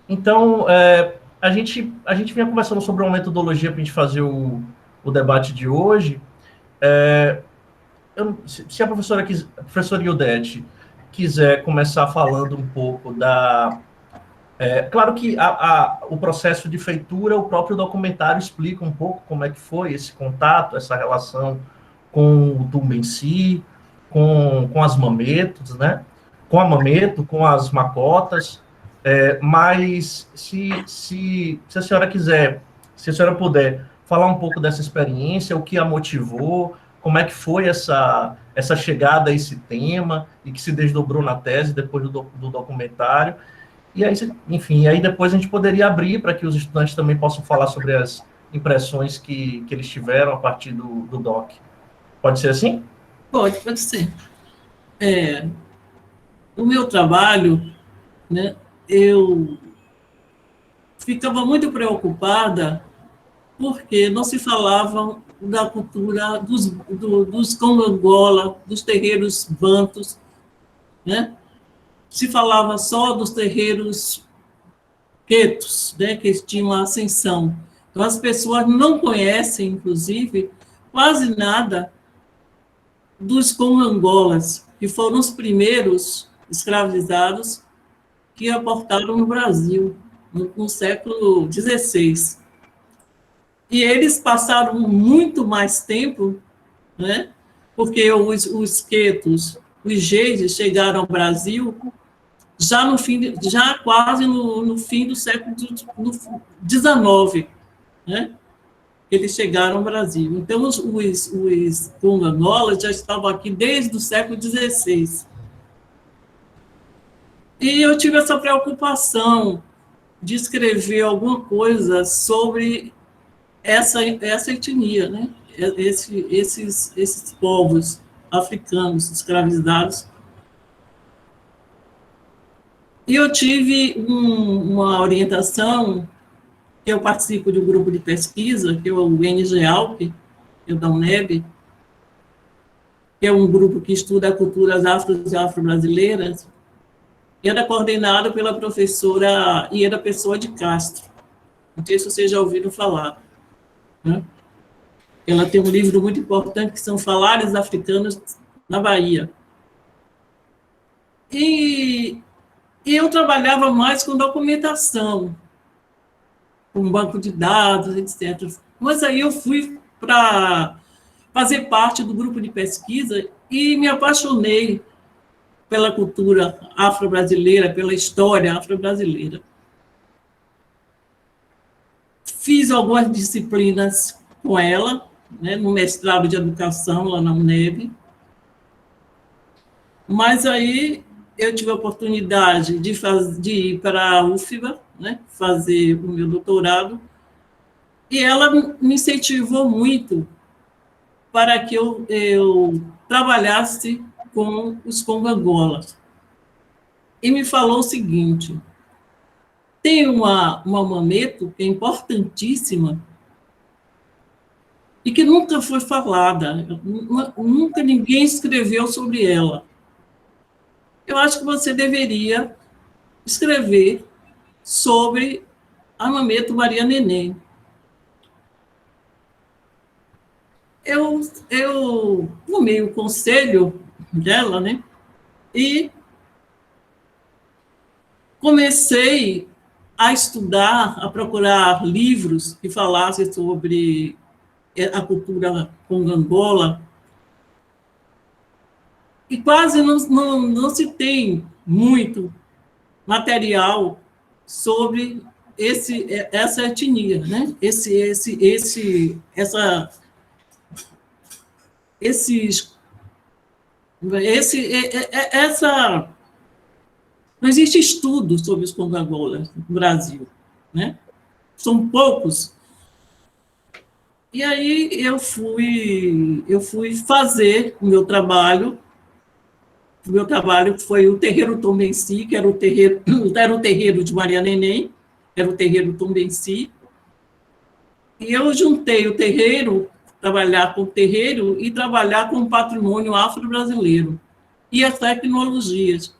Então, a gente vinha conversando sobre uma metodologia para a gente fazer o debate de hoje. Se a a professora Ildete quiser começar falando um pouco da... claro que o processo de feitura, o próprio documentário explica um pouco como é que foi esse contato, essa relação com o tumba em si, com as mametos, né? Com a mameto, com as macotas, mas se a senhora quiser, se a senhora puder falar um pouco dessa experiência, o que a motivou, como é que foi essa chegada a esse tema e que se desdobrou na tese depois do documentário. E aí, enfim, aí depois a gente poderia abrir para que os estudantes também possam falar sobre as impressões que eles tiveram a partir do doc. Pode ser assim? Pode ser. O meu trabalho, né, eu ficava muito preocupada porque não se falava da cultura dos Congo-Angola, dos terreiros bantos, né? Se falava só dos terreiros quetos, né, que tinham a ascensão. Então, as pessoas não conhecem, inclusive, quase nada dos Congo-Angolas, que foram os primeiros escravizados que aportaram no Brasil, no século XVI. E eles passaram muito mais tempo, né? Porque os quetos, os jeides chegaram ao Brasil já no fim, já quase no fim do século XIX, né? Eles chegaram ao Brasil. Então, os Congo-Angolas já estavam aqui desde o século XVI. E eu tive essa preocupação de escrever alguma coisa sobre essa etnia, né? Esses povos africanos escravizados. E eu tive uma orientação, que eu participo de um grupo de pesquisa, que é o NGALP, que é da UNEB, que é um grupo que estuda culturas afros e afro-brasileiras, e era coordenado pela professora Ieda Pessoa de Castro. Não sei se vocês já ouviram falar, né? Ela tem um livro muito importante, que são Falares Africanos na Bahia. E eu trabalhava mais com documentação, com banco de dados, etc. Mas aí eu fui para fazer parte do grupo de pesquisa e me apaixonei pela cultura afro-brasileira, pela história afro-brasileira. Fiz algumas disciplinas com ela, né, no mestrado de educação lá na UNEB, mas aí eu tive a oportunidade de ir para a UFBA, né, fazer o meu doutorado, e ela me incentivou muito para que eu trabalhasse com os Congo-Angolas. E me falou o seguinte: tem uma mameto que é importantíssima e que nunca foi falada, nunca ninguém escreveu sobre ela. Eu acho que você deveria escrever sobre a mameto Maria Neném. Eu tomei o conselho dela, né? E comecei a estudar, a procurar livros que falassem sobre a cultura congo-angola, e quase não se tem muito material sobre essa etnia, né? Essa não existe estudo sobre os Congo-Angolas no Brasil, né? São poucos. E aí eu fui fazer o meu trabalho. O meu trabalho foi o terreiro Tombenci, que era o terreiro de Maria Neném, era o terreiro Tombenci. E eu juntei o terreiro, trabalhar com o terreiro e trabalhar com o patrimônio afro-brasileiro e as tecnologias.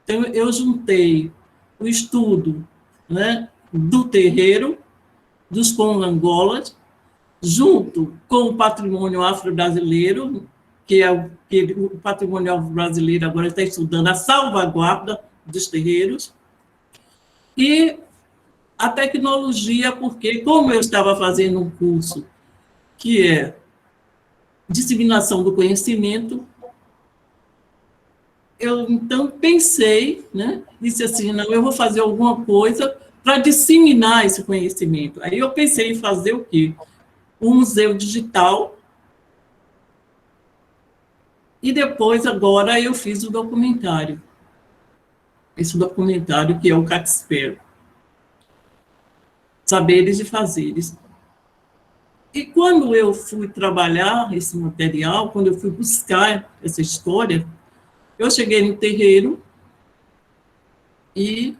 Então, eu juntei o estudo né, do terreiro, dos congangolas, junto com o patrimônio afro-brasileiro, que o patrimônio afro-brasileiro agora está estudando a salvaguarda dos terreiros, e a tecnologia, porque, como eu estava fazendo um curso que é disseminação do conhecimento, eu então pensei, né, disse assim, não, eu vou fazer alguma coisa para disseminar esse conhecimento. Aí eu pensei em fazer o quê? Um museu digital, e depois, agora, eu fiz o documentário. Esse documentário que é o Caxper, Saberes e Fazeres. E quando eu fui trabalhar esse material, quando eu fui buscar essa história, eu cheguei no terreiro e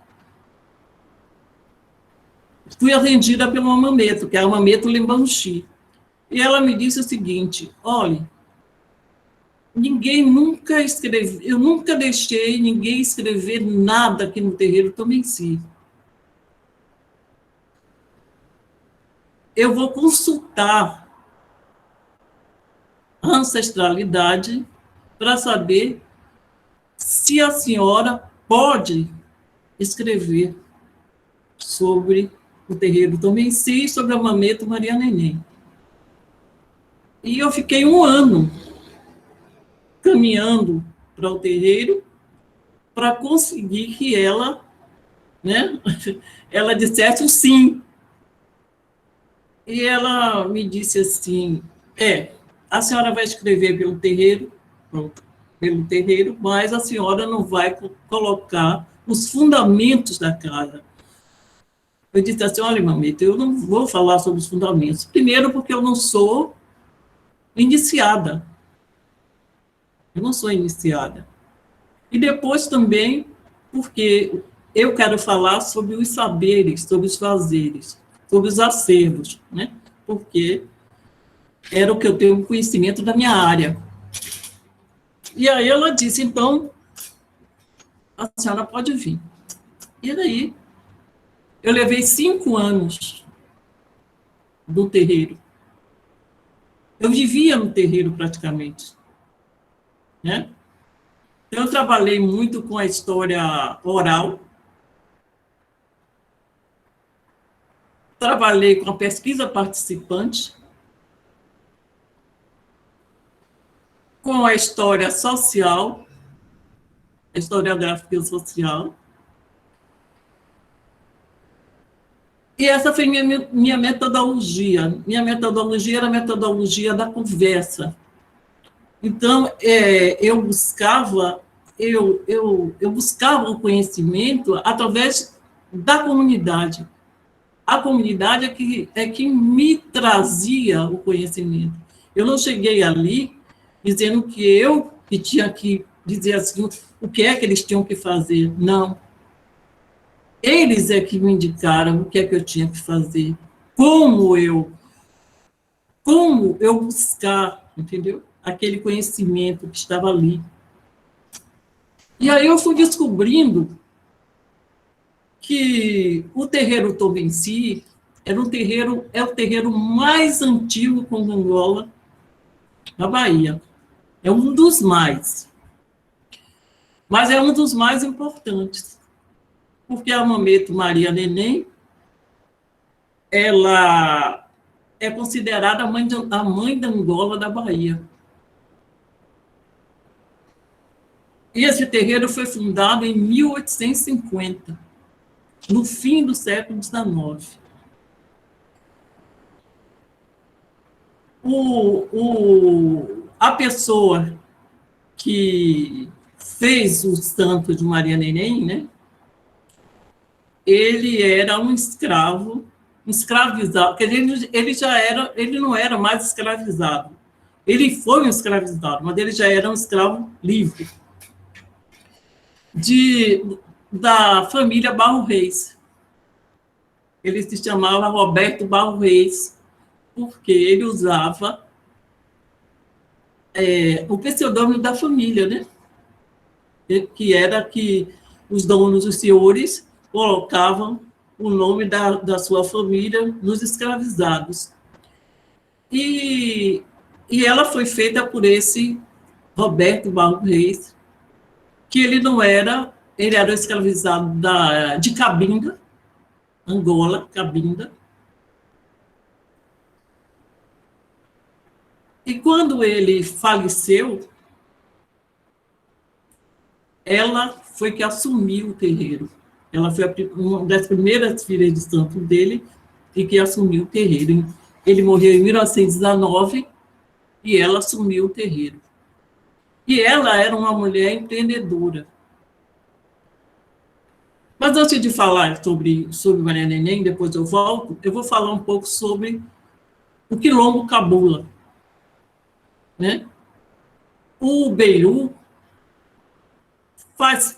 fui atendida pela Mameto, que é a Mameto Limbanchi. E ela me disse o seguinte: olha, ninguém nunca escreveu, eu nunca deixei ninguém escrever nada aqui no terreiro Tomensi. Eu vou consultar a ancestralidade para saber se a senhora pode escrever sobre o terreiro Tomensi e sobre a Mameto Maria Neném. E eu fiquei um ano caminhando para o terreiro para conseguir que ela, né, ela dissesse o sim. E ela me disse assim, a senhora vai escrever pelo terreiro, mas a senhora não vai colocar os fundamentos da casa. Eu disse assim, olha, Mamita, eu não vou falar sobre os fundamentos. Primeiro, porque eu não sou iniciada. Eu não sou iniciada. E depois também, porque eu quero falar sobre os saberes, sobre os fazeres, sobre os acervos, né? Porque era o que eu tenho conhecimento da minha área. E aí ela disse, então, a senhora pode vir. E daí, eu levei 5 anos do terreiro. Eu vivia no terreiro praticamente, né? Eu trabalhei muito com a história oral, trabalhei com a pesquisa participante, com a história social, a historiográfica social. E essa foi minha metodologia. Minha metodologia era a metodologia da conversa. Então, eu buscava o conhecimento através da comunidade. A comunidade é que me trazia o conhecimento. Eu não cheguei ali dizendo que eu que tinha que dizer assim, o que é que eles tinham que fazer. Não. Eles é que me indicaram o que é que eu tinha que fazer, como eu buscar, entendeu? Aquele conhecimento que estava ali. E aí eu fui descobrindo que o terreiro Tomensi é o terreiro mais antigo com Angola na Bahia. É um dos mais. Mas é um dos mais importantes. Porque a Mameto Maria Neném, ela é considerada a mãe da Angola da Bahia. E esse terreiro foi fundado em 1850, no fim do século XIX. A pessoa que fez o santo de Maria Neném, né? Ele era um escravo, escravizado, porque ele não era mais escravizado. Ele foi um escravizado, mas ele já era um escravo livre. Da família Barro Reis. Ele se chamava Roberto Barro Reis, porque ele usava o pseudônimo da família, né? Que era que os donos, os senhores, colocavam o nome da sua família nos escravizados. E ela foi feita por esse Roberto Barros Reis, que ele era escravizado de Cabinda, Angola, Cabinda. E quando ele faleceu, ela foi que assumiu o terreiro. Ela foi uma das primeiras filhas de santo dele e que assumiu o terreiro. Ele morreu em 1919 e ela assumiu o terreiro. E ela era uma mulher empreendedora. Mas antes de falar sobre Maria Neném, depois eu volto, eu vou falar um pouco sobre o Quilombo Cabula. Né? O Beiru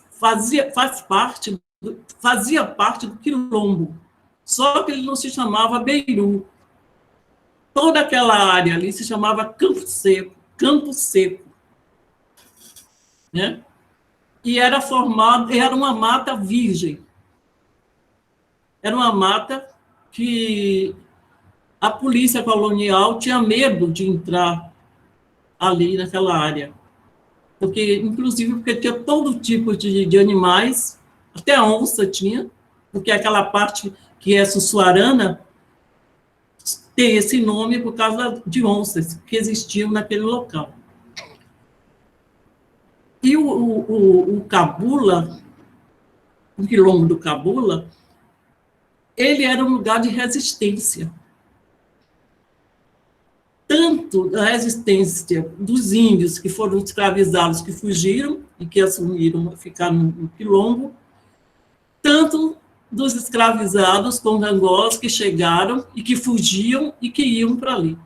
fazia parte do Quilombo, só que ele não se chamava Beiru. Toda aquela área ali se chamava Campo Seco. Né? E era uma mata virgem. Era uma mata que a polícia colonial tinha medo de entrar ali naquela área. Inclusive porque tinha todo tipo de animais, até a onça tinha, porque aquela parte que é Sussuarana tem esse nome por causa de onças que existiam naquele local. E o Cabula, o Quilombo do Cabula, ele era um lugar de resistência. Tanto a resistência dos índios que foram escravizados, que fugiram e que assumiram ficar no Quilombo, tanto dos escravizados congangós que chegaram e que fugiam e que iam para ali.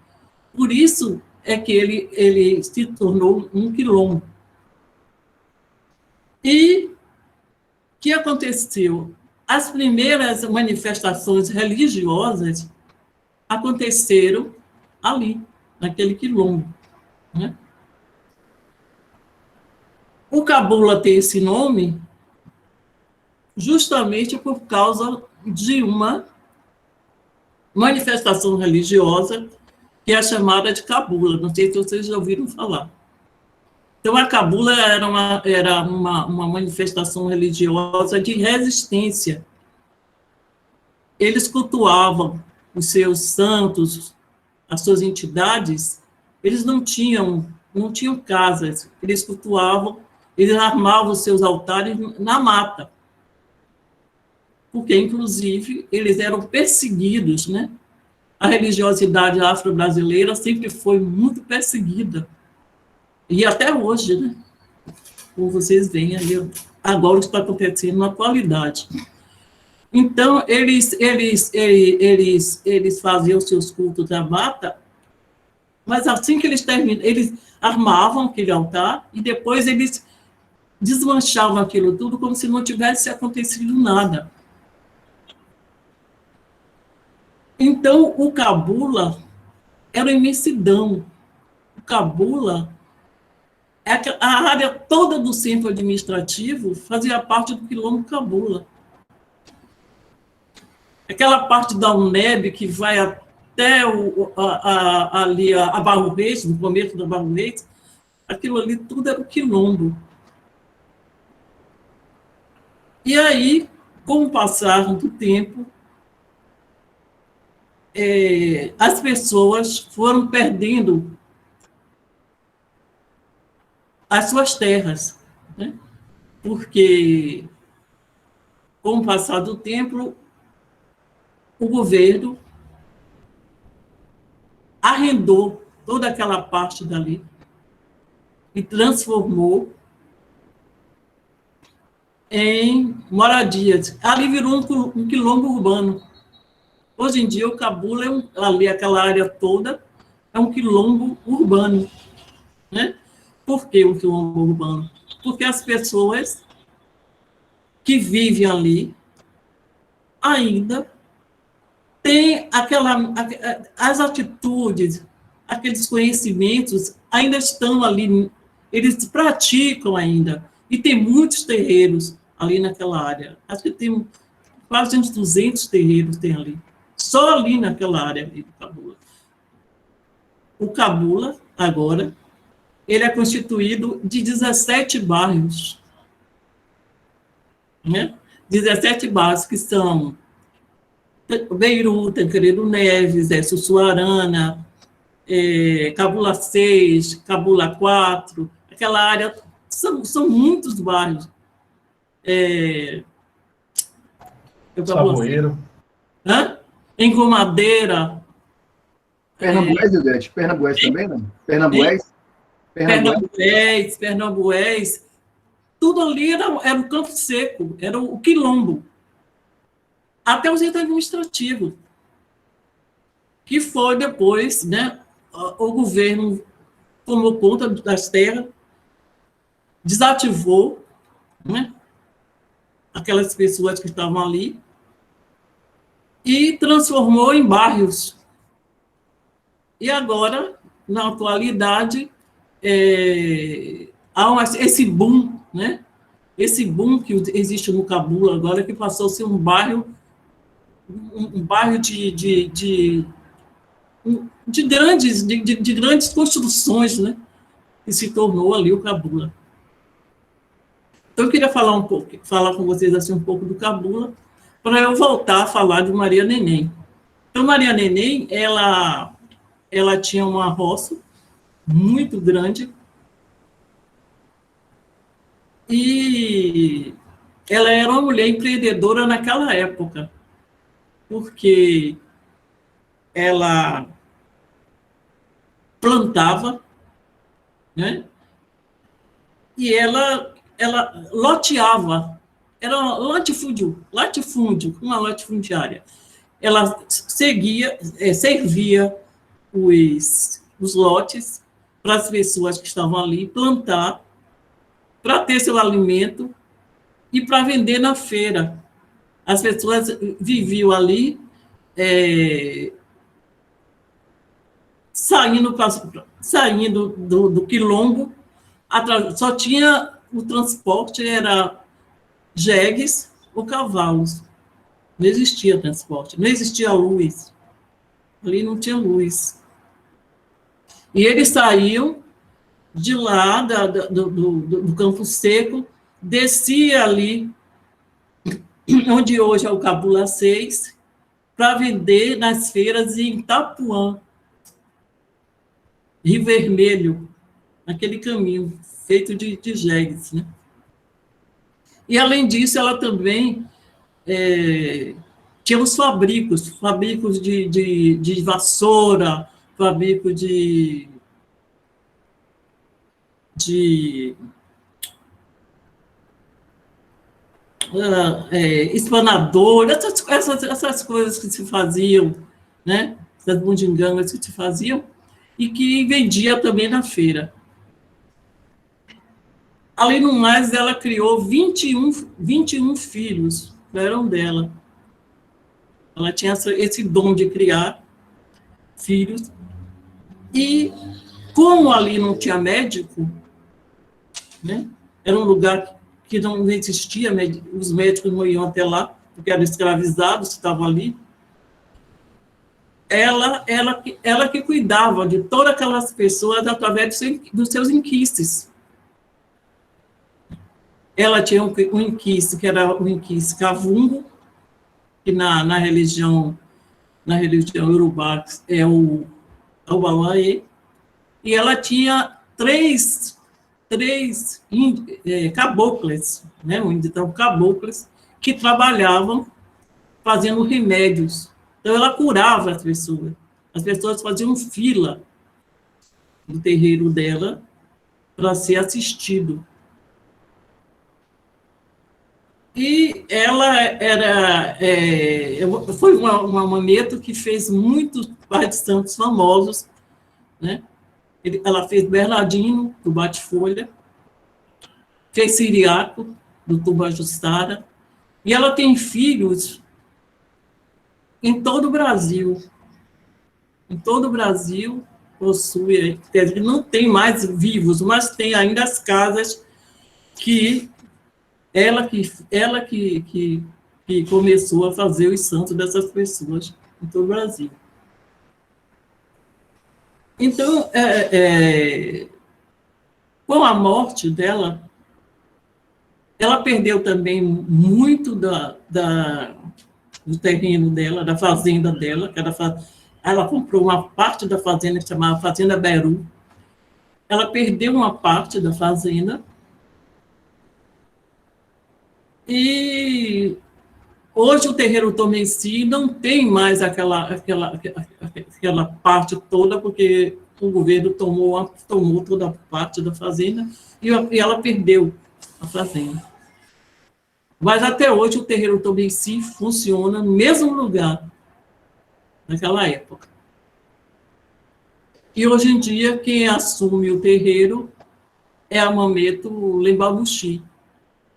Por isso é que ele se tornou um quilombo. E o que aconteceu? As primeiras manifestações religiosas aconteceram ali, naquele quilombo. Né? O Cabula tem esse nome justamente por causa de uma manifestação religiosa que é chamada de Cabula. Não sei se vocês já ouviram falar. Então, a Cabula era uma manifestação religiosa de resistência. Eles cultuavam os seus santos, as suas entidades, eles não tinham casas, eles cultuavam, eles armavam os seus altares na mata, porque, inclusive, eles eram perseguidos, né? A religiosidade afro-brasileira sempre foi muito perseguida, e até hoje, né? Como vocês veem aí, agora o que está acontecendo na atualidade. Então, eles faziam seus cultos da mata, mas assim que eles terminavam, eles armavam aquele altar e depois eles desmanchavam aquilo tudo como se não tivesse acontecido nada. Então, o Cabula era uma imensidão. O Cabula, a área toda do centro administrativo fazia parte do Quilombo Cabula. Aquela parte da UNEB que vai até ali a Barro Reis, no começo da Barro Reis, aquilo ali tudo era o Quilombo. E aí, com o passar do tempo, as pessoas foram perdendo as suas terras, né? Porque, com o passar do tempo, o governo arrendou toda aquela parte dali e transformou em moradias. Ali virou um quilombo urbano. Hoje em dia, o Cabula, ali aquela área toda, é um quilombo urbano. Né? Por que um quilombo urbano? Porque as pessoas que vivem ali ainda têm as atitudes, aqueles conhecimentos ainda estão ali, eles praticam ainda, e tem muitos terreiros ali naquela área. Acho que tem quase uns 200 terreiros tem ali, só ali naquela área ali do Cabula. O Cabula, agora, ele é constituído de 17 bairros, né? 17 bairros que são Beiru, Tancredo Neves, Sussuarana, Cabula 6, Cabula 4, aquela área, são muitos bairros. Savoeiro. Engomadeira. Pernambués, Ildete? Pernambués também, não? Pernambués? Pernambués. Tudo ali era um campo seco, era o quilombo. Até o centro administrativo, que foi depois, né, o governo tomou conta das terras, desativou, né, aquelas pessoas que estavam ali e transformou em bairros. E agora, na atualidade, há esse boom, né? Esse boom que existe no Cabula agora, que passou a ser um bairro de grandes construções, né? Que se tornou ali o Cabula. Então, eu queria falar com vocês assim, um pouco do Cabula, para eu voltar a falar de Maria Neném. Então, Maria Neném, ela tinha uma roça muito grande e ela era uma mulher empreendedora naquela época, porque ela plantava, né? E ela loteava, era latifúndio, uma latifundiária. Ela servia os lotes para as pessoas que estavam ali plantar, para ter seu alimento e para vender na feira. As pessoas viviam ali, saindo do quilombo, só tinha o transporte, era jegues ou cavalos. Não existia transporte, não existia luz. Ali não tinha luz. E eles saíam de lá, do Campo Seco, descia ali, onde hoje é o Cabula 6, para vender nas feiras em Itapuã, Rio Vermelho, naquele caminho feito de jegues, né? E, além disso, ela também tinha os fabricos de vassoura, fabrico de espanador, essas coisas que se faziam, né? Essas bundingangas que se faziam, e que vendia também na feira. Além do mais, ela criou 21 filhos, eram dela. Ela tinha esse dom de criar filhos. E, como ali não tinha médico, né? Era um lugar que não existia, os médicos não iam até lá, porque eram escravizados que estavam ali. Ela que cuidava de todas aquelas pessoas através dos seus inquistes. Ela tinha um inquiste, que era o inquiste cavungo, que na religião iorubá é o Bauaê, e ela tinha três cabocles, né, então cabocles, que trabalhavam fazendo remédios. Então, ela curava as pessoas faziam fila no terreiro dela para ser assistido. E ela foi uma mameto que fez muitos pais de santos famosos, né? Ela fez Bernardino, do Bate-Folha, fez Siriaco, do Tubajussara, e ela tem filhos em todo o Brasil. Em todo o Brasil, possui, não tem mais vivos, mas tem ainda as casas que ela que que começou a fazer os santos dessas pessoas em todo o Brasil. Então, com a morte dela, ela perdeu também muito do terreno dela, da fazenda dela, que ela comprou uma parte da fazenda que chamava Fazenda Beru. Ela perdeu uma parte da fazenda e hoje o terreiro Tomenci não tem mais aquela parte toda, porque o governo tomou toda a parte da fazenda e ela perdeu a fazenda. Mas até hoje o terreiro Tomenci funciona no mesmo lugar naquela época. E hoje em dia quem assume o terreiro é a Mameto Lembaluxi,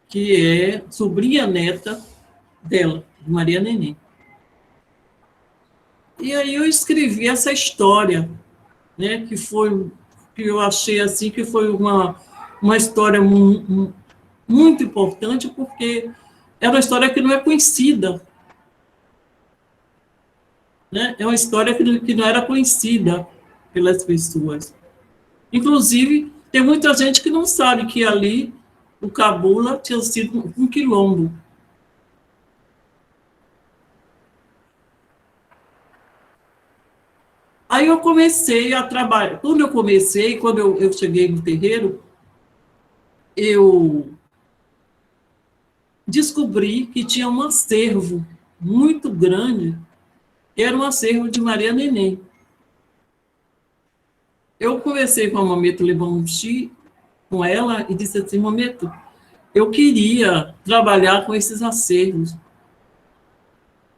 que é sobrinha neta dela, de Maria Neném. E aí eu escrevi essa história, né, que eu achei assim que foi uma história muito importante, porque é uma história que não é conhecida, né? É uma história que não era conhecida pelas pessoas. Inclusive, tem muita gente que não sabe que ali o Cabula tinha sido um quilombo. Aí eu comecei a trabalhar. Quando eu cheguei no terreiro, eu descobri que tinha um acervo muito grande, que era um acervo de Maria Neném. Eu conversei com a Mameto Lembaluxi, com ela, e disse assim: Mameto, eu queria trabalhar com esses acervos,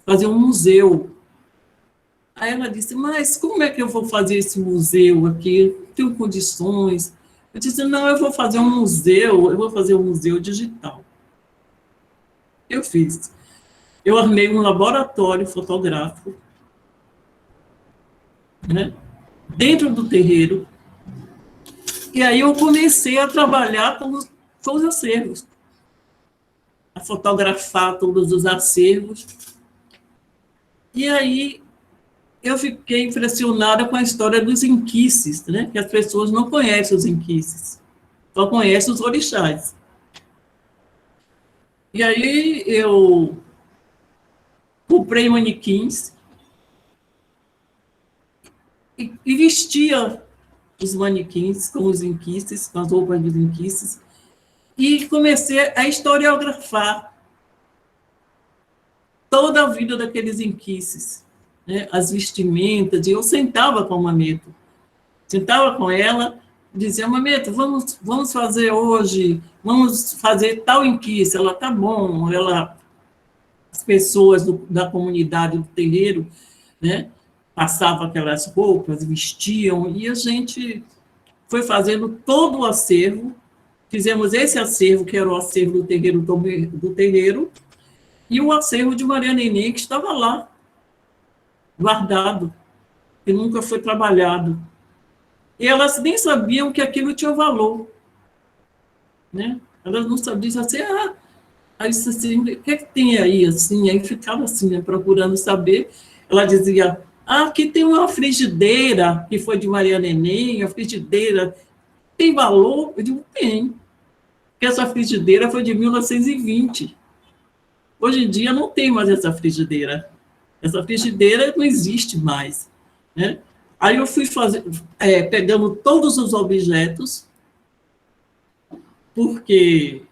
fazer um museu. Aí ela disse: mas como é que eu vou fazer esse museu aqui? Não tenho condições. Eu disse: não, eu vou fazer um museu digital. Eu fiz. Eu armei um laboratório fotográfico, né, dentro do terreiro, e aí eu comecei a trabalhar com os acervos, a fotografar todos os acervos, e aí eu fiquei impressionada com a história dos inquices, né, que as pessoas não conhecem os inquices, só conhecem os orixás. E aí eu comprei manequins e vestia os manequins com os inquices, com as roupas dos inquices, e comecei a historiografar toda a vida daqueles inquices, né, as vestimentas, e eu sentava com a Mameto, sentava com ela, dizia: Mameto, vamos fazer hoje, vamos fazer tal inquice. Ela: tá bom. As pessoas da comunidade do terreiro, né, passavam aquelas roupas, vestiam, e a gente foi fazendo todo o acervo. Fizemos esse acervo, que era o acervo do terreiro, e o acervo de Maria Neném, que estava lá, guardado, que nunca foi trabalhado. E elas nem sabiam que aquilo tinha valor, né? Elas não sabiam, assim: aí disse assim: o que é que tem aí, assim? Aí ficava assim, né, procurando saber. Ela dizia: aqui tem uma frigideira, que foi de Maria Neném, a frigideira tem valor? Eu digo: tem, porque essa frigideira foi de 1920. Hoje em dia não tem mais essa frigideira. Essa frigideira não existe mais, né? Aí eu fui pegando todos os objetos, porque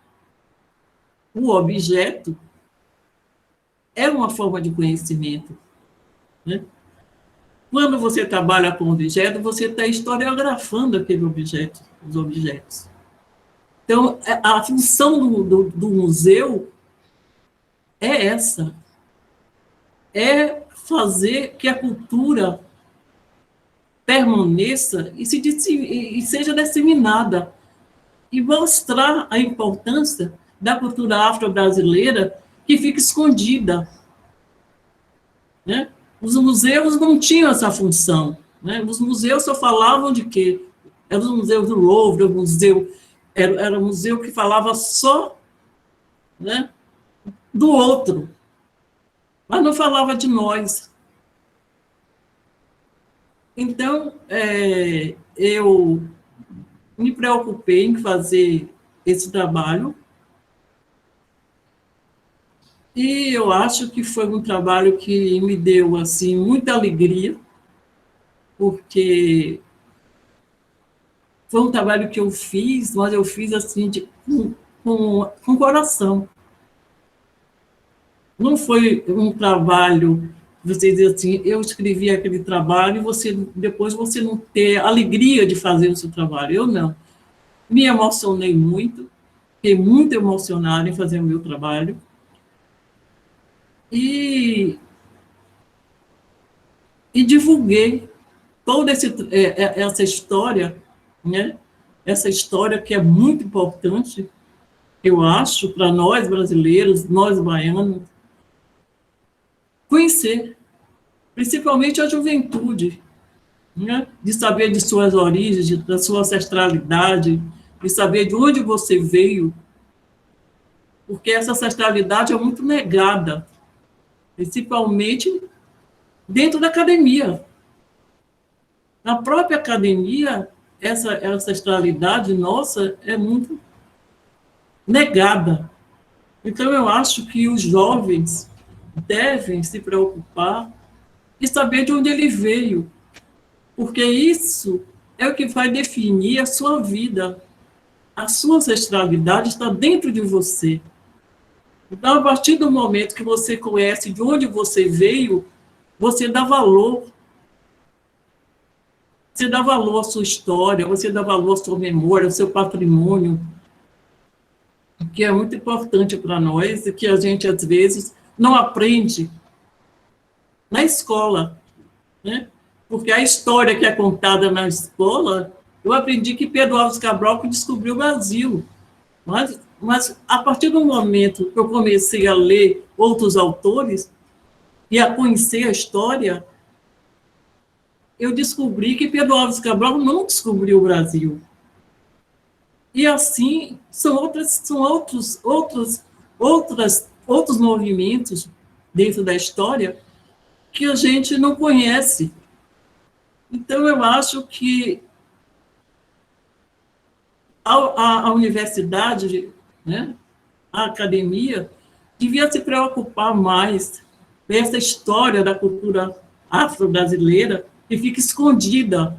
o objeto é uma forma de conhecimento, né? Quando você trabalha com objeto, você está historiografando aquele objeto, os objetos. Então, a função do museu é essa, é fazer que a cultura permaneça e seja disseminada, e mostrar a importância da cultura afro-brasileira que fica escondida, né? Os museus não tinham essa função, né? Os museus só falavam de quê? Era o Museu do Louvre, era um museu que falava só, né, do outro, mas não falava de nós. Então, eu me preocupei em fazer esse trabalho, e eu acho que foi um trabalho que me deu assim muita alegria, porque foi um trabalho que eu fiz, mas eu fiz assim com coração. Não foi um trabalho, você diz assim, eu escrevi aquele trabalho e depois você não ter alegria de fazer o seu trabalho. Eu não. Me emocionei muito, fiquei muito emocionada em fazer o meu trabalho. E divulguei toda essa história, né? Essa história que é muito importante, eu acho, para nós brasileiros, nós baianos, conhecer, principalmente a juventude, né? De saber de suas origens, da sua ancestralidade, de saber de onde você veio, porque essa ancestralidade é muito negada, principalmente dentro da academia. Na própria academia, essa ancestralidade nossa é muito negada. Então, eu acho que os jovens devem se preocupar e saber de onde ele veio, porque isso é o que vai definir a sua vida. A sua ancestralidade está dentro de você. Então, a partir do momento que você conhece de onde você veio, você dá valor. Você dá valor à sua história, você dá valor à sua memória, ao seu patrimônio, que é muito importante para nós e que a gente, às vezes, não aprende na escola, né? Porque a história que é contada na escola, eu aprendi que Pedro Álvares Cabral que descobriu o Brasil. Mas a partir do momento que eu comecei a ler outros autores e a conhecer a história, eu descobri que Pedro Álvares Cabral não descobriu o Brasil. E assim, são outros movimentos dentro da história que a gente não conhece. Então, eu acho que a universidade, né, a academia, devia se preocupar mais com essa história da cultura afro-brasileira que fica escondida.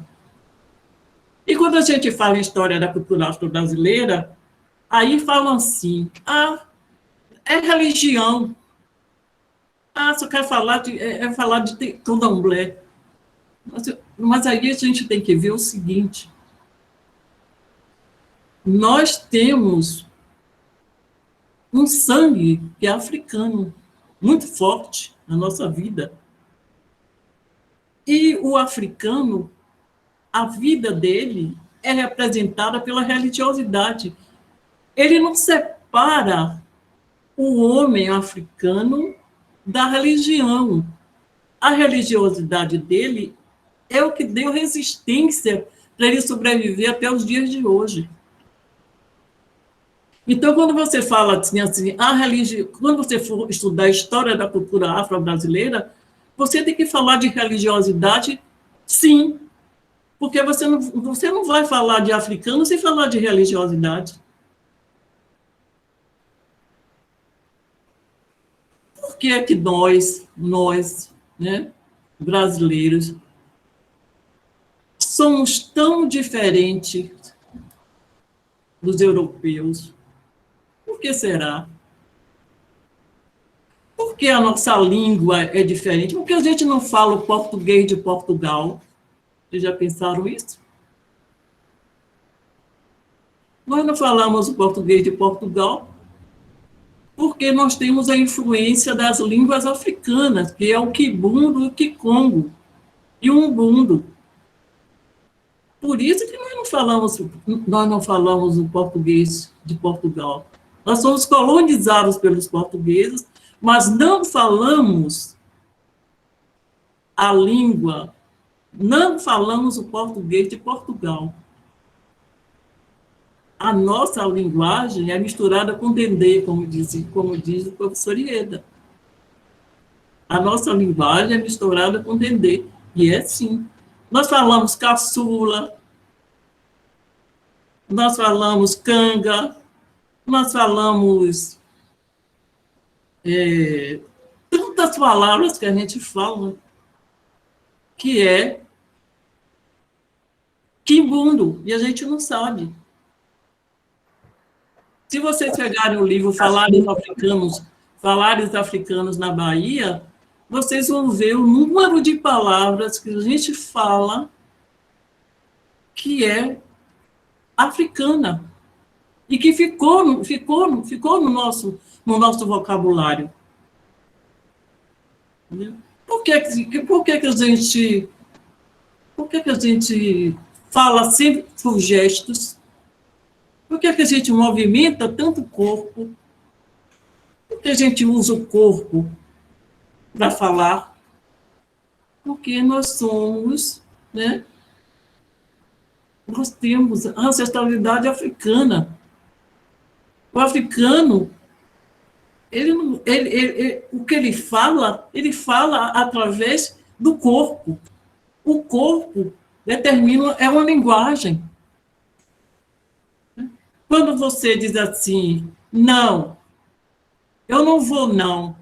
E quando a gente fala em história da cultura afro-brasileira, aí falam assim, é religião. Só quer falar falar de candomblé. Mas aí a gente tem que ver o seguinte, nós temos um sangue que é africano, muito forte na nossa vida. E o africano, a vida dele é representada pela religiosidade. Ele não separa o homem africano da religião. A religiosidade dele é o que deu resistência para ele sobreviver até os dias de hoje. Então, quando você fala assim, quando você for estudar a história da cultura afro-brasileira, você tem que falar de religiosidade, sim, porque você não vai falar de africano sem falar de religiosidade. Por que é que nós, né, brasileiros, somos tão diferentes dos europeus? Por que será? Por que a nossa língua é diferente? Por que a gente não fala o português de Portugal? Vocês já pensaram isso? Nós não falamos o português de Portugal porque nós temos a influência das línguas africanas, que é o quibundo, o kikongo e o umbundo. Por isso que nós não falamos o português de Portugal. Nós somos colonizados pelos portugueses, mas não falamos a língua, não falamos o português de Portugal. A nossa linguagem é misturada com dendê, como diz o professor Ieda. A nossa linguagem é misturada com Dendê, e é sim. Nós falamos caçula, nós falamos canga, nós falamos tantas palavras que a gente fala, que é quimbundo, e a gente não sabe. Se vocês pegarem o livro Falares Africanos na Bahia, vocês vão ver o número de palavras que a gente fala que é africana e que ficou no nosso vocabulário. Por que a gente fala sempre por gestos? Por que a gente movimenta tanto o corpo? Por que a gente usa o corpo para falar? Porque nós somos, né? Nós temos a ancestralidade africana. O africano, o que ele fala através do corpo. O corpo determina, é uma linguagem. Quando você diz assim, não, eu não vou, não.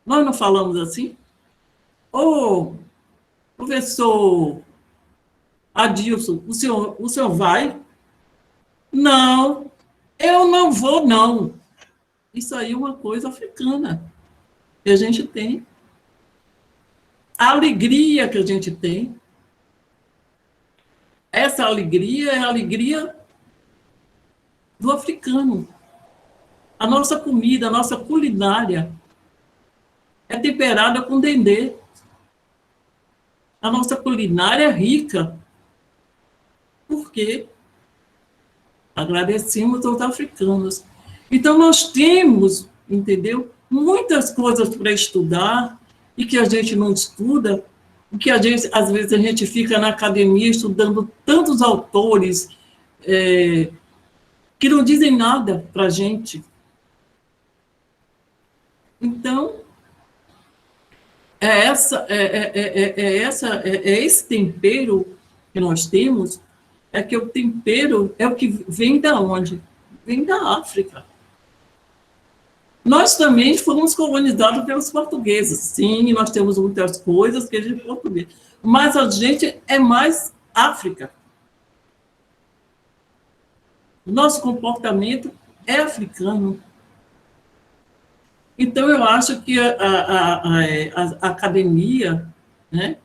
Nós não falamos assim? Ô, professor Adilson, o senhor vai? Não, eu não vou, não. Isso aí é uma coisa africana que a gente tem. A alegria que a gente tem. Essa alegria é a alegria do africano. A nossa comida, a nossa culinária é temperada com dendê. A nossa culinária é rica. Por quê? Agradecemos aos africanos. Então, nós temos, entendeu, muitas coisas para estudar e que a gente não estuda, e que às vezes a gente fica na academia estudando tantos autores que não dizem nada para a gente. Então, esse tempero que nós temos, que o tempero é o que vem da onde? Vem da África. Nós também fomos colonizados pelos portugueses. Sim, nós temos muitas coisas que a gente é português. Mas a gente é mais África. Nosso comportamento é africano. Então, eu acho que a academia, né,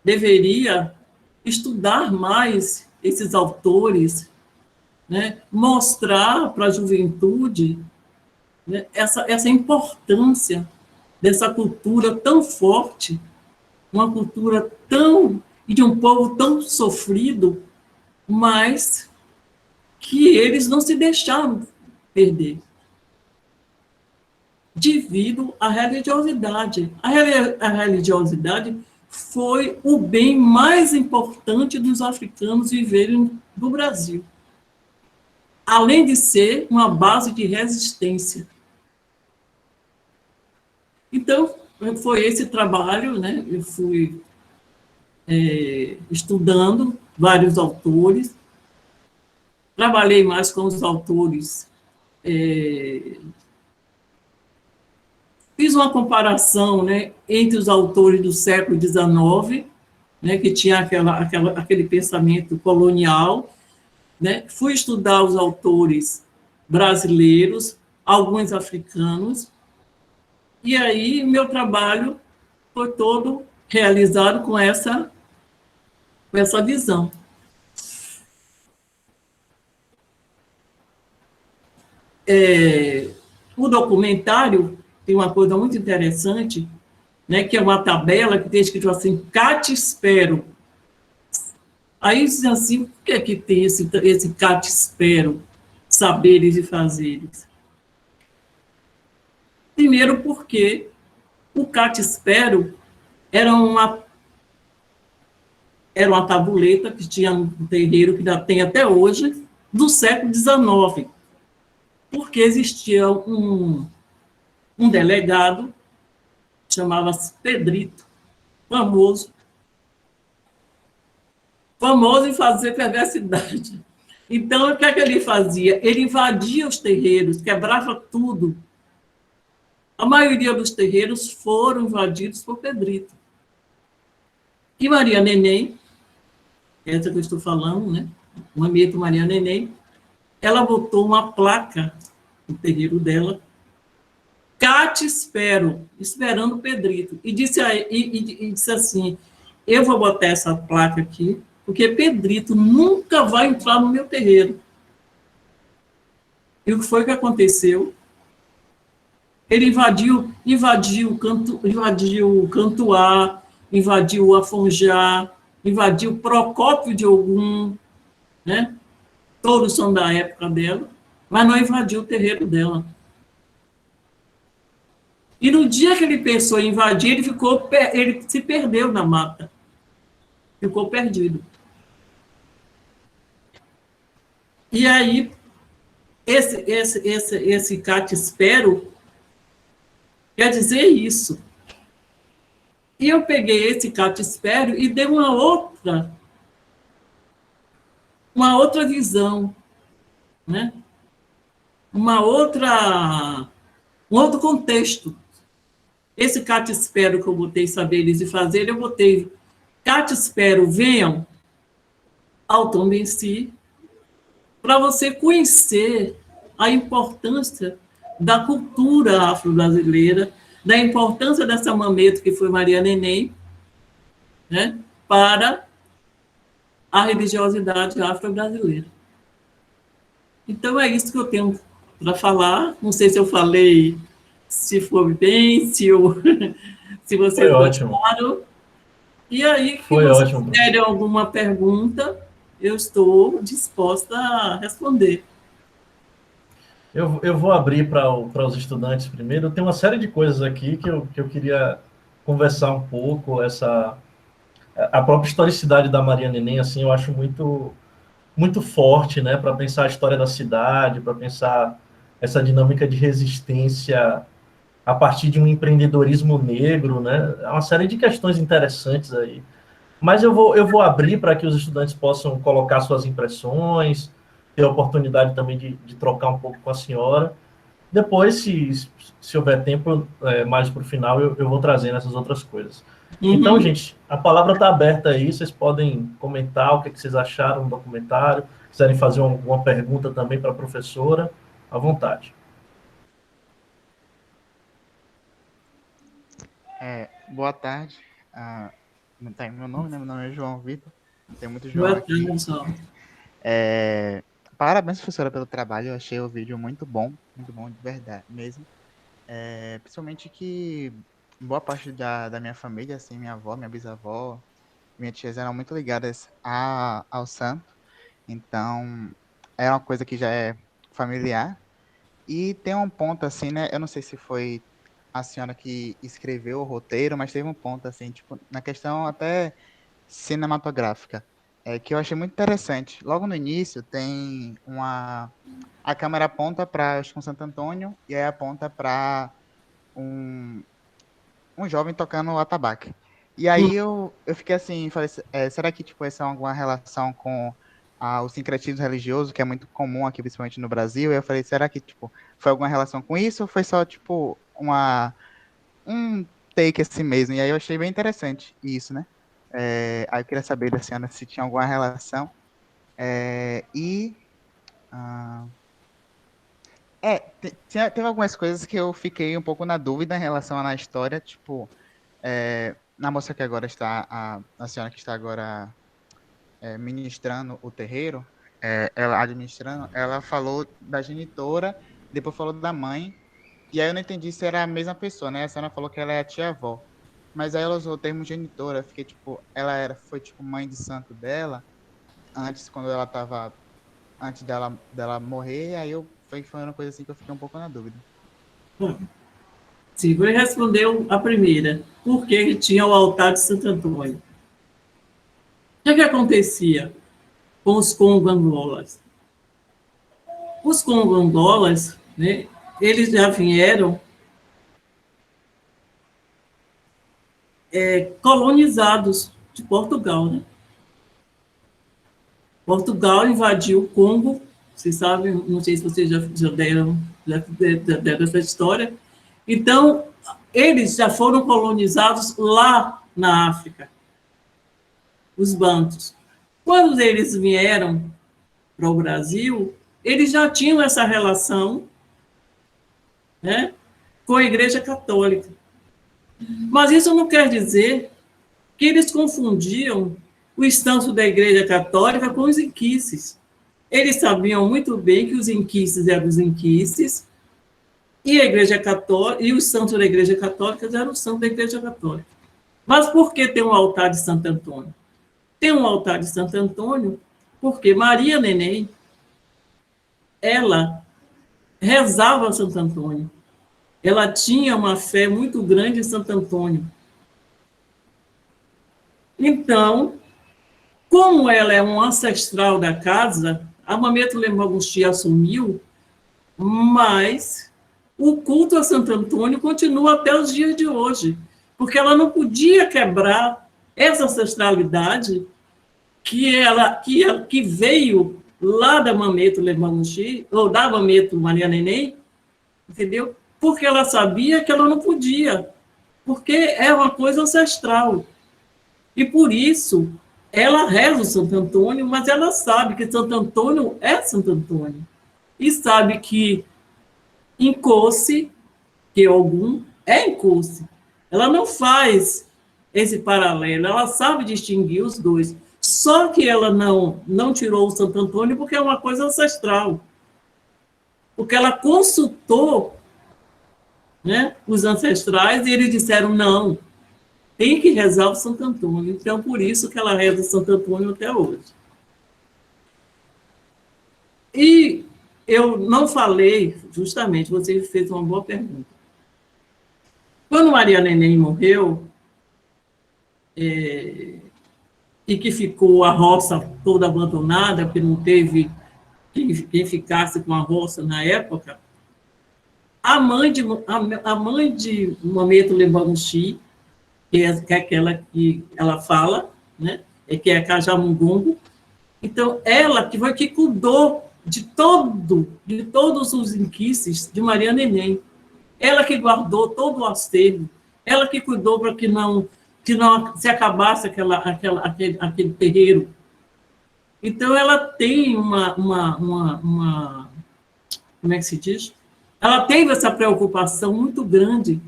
deveria estudar mais esses autores, né, mostrar para a juventude, né, essa importância dessa cultura tão forte, uma cultura de um povo tão sofrido, mas que eles não se deixaram perder, devido à religiosidade. A religiosidade foi o bem mais importante dos africanos viverem no Brasil, além de ser uma base de resistência. Então, foi esse trabalho, né? Eu fui estudando vários autores, trabalhei mais com os autores, fiz uma comparação, né, entre os autores do século XIX, né, que tinha aquele pensamento colonial, né, fui estudar os autores brasileiros, alguns africanos, e aí meu trabalho foi todo realizado com essa visão. O documentário tem uma coisa muito interessante, né, que é uma tabela que tem escrito assim, Catispero. Aí diz assim, por que é que tem esse Catispero, saberes e fazeres? Primeiro porque o Catispero era uma tabuleta que tinha um terreiro, que ainda tem até hoje, do século XIX, porque existia um delegado chamava-se Pedrito, famoso em fazer perversidade. Então, o que é que ele fazia? Ele invadia os terreiros, quebrava tudo. A maioria dos terreiros foram invadidos por Pedrito. E Maria Neném, essa que eu estou falando, né? Uma mito Maria Neném, ela botou uma placa no terreiro dela, Cate espero, esperando o Pedrito. E disse assim, eu vou botar essa placa aqui, porque Pedrito nunca vai entrar no meu terreiro. E o que foi que aconteceu? Ele invadiu o Cantuá, invadiu o Afonjá, invadiu Procópio de Ogum, né? Todos são da época dela, mas não invadiu o terreiro dela. E no dia que ele pensou em invadir, ele se perdeu na mata. Ficou perdido. E aí, esse Catispero quer dizer isso. E eu peguei esse Catispero e dei uma outra visão, né? Um outro contexto. Esse Catispero que eu botei saberes e fazer, eu botei Catispero, venham ao Tombenci, para você conhecer a importância da cultura afro-brasileira, da importância dessa mameta que foi Maria Neném, né, para a religiosidade afro-brasileira. Então, é isso que eu tenho para falar. Não sei se eu falei, se foi bem, se vocês gostaram. E aí, se vocês tiverem alguma pergunta, eu estou disposta a responder. Eu vou abrir para os estudantes primeiro. Tem uma série de coisas aqui que eu queria conversar um pouco. A própria historicidade da Maria Neném, assim, eu acho muito forte, né, para pensar a história da cidade, para pensar essa dinâmica de resistência a partir de um empreendedorismo negro, né? Há uma série de questões interessantes aí. Mas eu vou abrir para que os estudantes possam colocar suas impressões, ter a oportunidade também de trocar um pouco com a senhora. Depois, se houver tempo, mais para o final, eu vou trazendo essas outras coisas. Uhum. Então, gente, a palavra está aberta aí, vocês podem comentar o que vocês acharam do documentário, quiserem fazer alguma pergunta também para a professora, à vontade. Boa tarde. Não tem meu nome, né? Meu nome é João Vitor. Tem muito João aqui. Parabéns, professora, pelo trabalho. Eu achei o vídeo muito bom de verdade mesmo. Principalmente que boa parte da minha família, assim, minha avó, minha bisavó, minhas tias eram muito ligadas ao santo. Então, é uma coisa que já é familiar. E tem um ponto, assim, né? Eu não sei se foi a senhora que escreveu o roteiro, mas teve um ponto, assim, tipo, na questão até cinematográfica, que eu achei muito interessante. Logo no início, tem a câmera aponta para o Santo Antônio e aí aponta para um jovem tocando atabaque. E aí eu fiquei assim, falei, será que, tipo, essa é alguma relação com o sincretismo religioso, que é muito comum aqui, principalmente no Brasil? E eu falei, será que, tipo, foi alguma relação com isso ou foi só, tipo, um take assim mesmo? E aí eu achei bem interessante isso, né? Aí eu queria saber da senhora se tinha alguma relação. Teve algumas coisas que eu fiquei um pouco na dúvida em relação à história, tipo, na moça que agora está, a senhora que está agora ministrando o terreiro, ela administrando, ela falou da genitora, depois falou da mãe, e aí eu não entendi se era a mesma pessoa, né? A senhora falou que ela é a tia-avó, mas aí ela usou o termo genitora, eu fiquei tipo, foi tipo mãe de santo dela, antes dela morrer, aí foi uma coisa assim que eu fiquei um pouco na dúvida. Sim, ele respondeu a primeira, por que tinha o altar de Santo Antônio? O que acontecia com os congo-angolas? Os congo-angolas, né, eles já vieram colonizados de Portugal, né? Portugal invadiu o Congo, vocês sabem, não sei se vocês já deram essa história. Então, eles já foram colonizados lá na África, os bantus. Quando eles vieram para o Brasil, eles já tinham essa relação, né, com a Igreja Católica. Mas isso não quer dizer que eles confundiam o estatuto da Igreja Católica com os inquices. Eles sabiam muito bem que os inquices eram os inquices e a Igreja Católica, e os santos da Igreja Católica eram os santos da Igreja Católica. Mas por que tem um altar de Santo Antônio? Tem um altar de Santo Antônio porque Maria Neném, ela rezava a Santo Antônio. Ela tinha uma fé muito grande em Santo Antônio. Então, como ela é um ancestral da casa, a Mameto Lemagusti assumiu, mas o culto a Santo Antônio continua até os dias de hoje, porque ela não podia quebrar essa ancestralidade que veio lá da Mameto Lemagusti, ou da Mameto Maria Neném, entendeu? Porque ela sabia que ela não podia, porque é uma coisa ancestral. E por isso, ela reza o Santo Antônio, mas ela sabe que Santo Antônio é Santo Antônio. E sabe que Incosse, que algum, é Incosse. Ela não faz esse paralelo, ela sabe distinguir os dois. Só que ela não tirou o Santo Antônio porque é uma coisa ancestral. Porque ela consultou, né, os ancestrais e eles disseram, não, tem que rezar o Santo Antônio. Então, por isso que ela reza o Santo Antônio até hoje. E eu não falei, justamente, você fez uma boa pergunta. Quando Maria Neném morreu, e que ficou a roça toda abandonada, porque não teve quem ficasse com a roça na época, a mãe de Mameto Lemagusti, que é aquela que ela fala, né? Que é a Cajamungongo. Então, ela que foi que cuidou de todos os inquices de Maria Neném. Ela que guardou todo o acervo, ela que cuidou para que não se acabasse aquele terreiro. Então, ela tem como é que se diz? Ela teve essa preocupação muito grande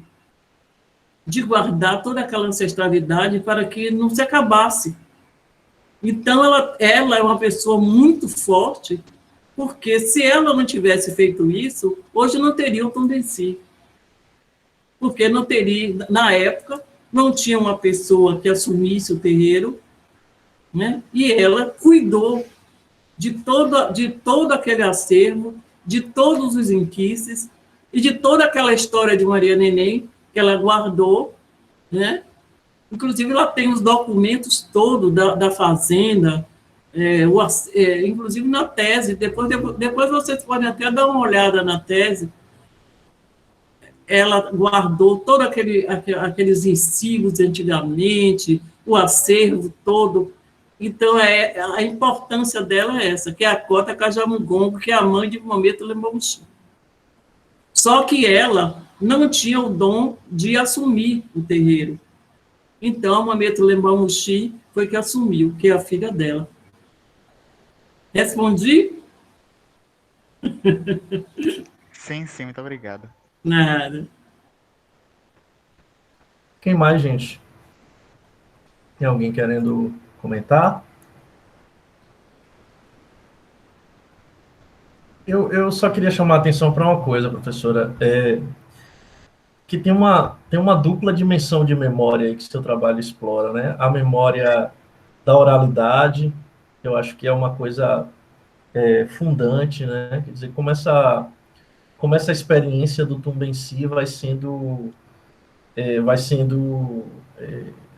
de guardar toda aquela ancestralidade para que não se acabasse. Então, ela é uma pessoa muito forte, porque se ela não tivesse feito isso, hoje não teria o Tombenci. Porque não teria, na época, não tinha uma pessoa que assumisse o terreiro, né? E ela cuidou de todo aquele acervo, de todos os inquices, e de toda aquela história de Maria Neném, que ela guardou, né? Inclusive, ela tem os documentos todos da fazenda, inclusive na tese. Depois vocês podem até dar uma olhada na tese. Ela guardou todos aqueles ensinos de antigamente, o acervo todo. Então, a importância dela é essa, que é a Cota Cajamungongo, que é a mãe de Mameto Lemagusti. Só que ela não tinha o dom de assumir o terreiro. Então, a Mameto Lemagusti foi que assumiu, que é a filha dela. Respondi? Sim, muito obrigado. Nada. Quem mais, gente? Tem alguém querendo comentar? Eu só queria chamar a atenção para uma coisa, professora, que tem uma dupla dimensão de memória aí que seu trabalho explora, né? A memória da oralidade, eu acho que é uma coisa fundante, né? Quer dizer, como essa experiência do Tombenci vai sendo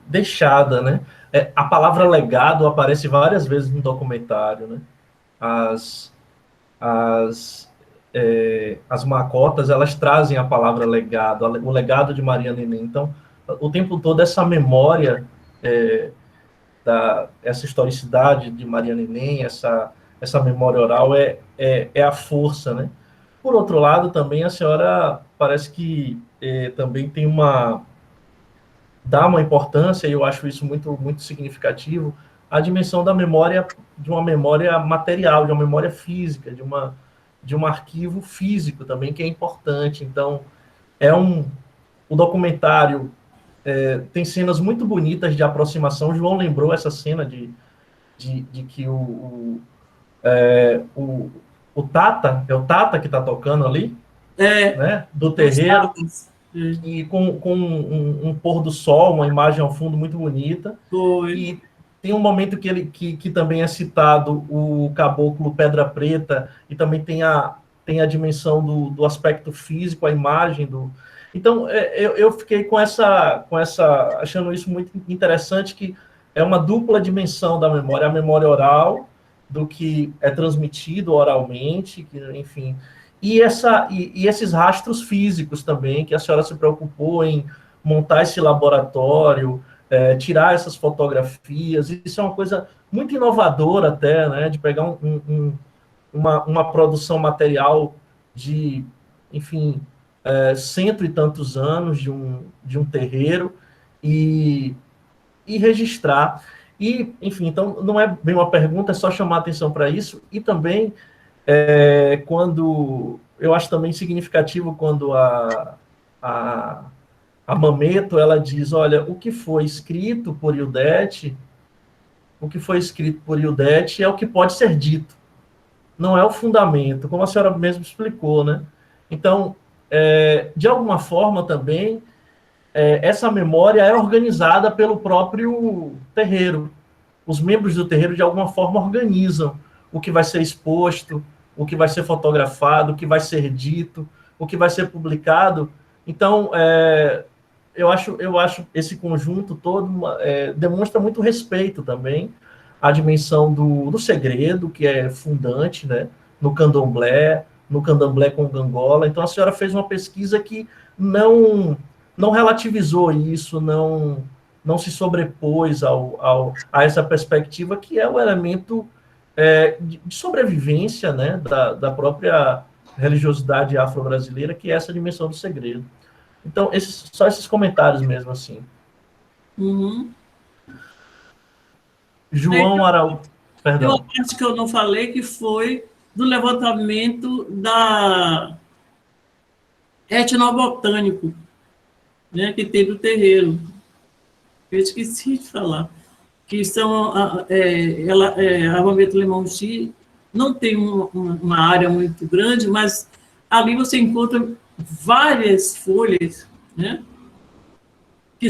deixada, né? A palavra legado aparece várias vezes no documentário, né? As macotas, elas trazem a palavra legado, o legado de Maria Neném. Então, o tempo todo essa memória, essa historicidade de Maria Neném, essa memória oral é a força, né? Por outro lado, também a senhora parece que também tem dá uma importância, e eu acho isso muito, muito significativo, a dimensão da memória, de uma memória material, de uma memória física, de um arquivo físico também, que é importante. Então, o documentário tem cenas muito bonitas de aproximação. O João lembrou essa cena de que o Tata, é o Tata que está tocando ali, né, do terreiro, e com um pôr do sol, uma imagem ao fundo muito bonita. Foi. E tem um momento que também é citado o caboclo Pedra Preta, e também tem a dimensão do aspecto físico, a imagem do... Então, eu fiquei com essa, achando isso muito interessante, que é uma dupla dimensão da memória, a memória oral, do que é transmitido oralmente, que, enfim, e esses rastros físicos também, que a senhora se preocupou em montar esse laboratório, tirar essas fotografias. Isso é uma coisa muito inovadora até, né, de pegar uma produção material de, enfim, cento e tantos anos de um terreiro e registrar. E, enfim, então, não é bem uma pergunta, é só chamar atenção para isso. E também, quando... Eu acho também significativo quando a Mameto, ela diz, olha, o que foi escrito por Ildete é o que pode ser dito, não é o fundamento, como a senhora mesmo explicou, né? Então, de alguma forma também, essa memória é organizada pelo próprio terreiro. Os membros do terreiro, de alguma forma, organizam o que vai ser exposto, o que vai ser fotografado, o que vai ser dito, o que vai ser publicado. Então, eu acho esse conjunto todo demonstra muito respeito também à dimensão do segredo, que é fundante, né, no candomblé com Gangola. Então, a senhora fez uma pesquisa que não relativizou isso, não se sobrepôs a essa perspectiva, que é o elemento de sobrevivência, né, da própria religiosidade afro-brasileira, que é essa dimensão do segredo. Então, só esses comentários mesmo, assim. Uhum. João Araújo, Tem uma perdão. parte que eu não falei, que foi do levantamento da etnobotânico, né, que tem do terreiro. Eu esqueci de falar. Que são, a Mameto Lemonti não tem uma área muito grande, mas ali você encontra várias folhas, né? Que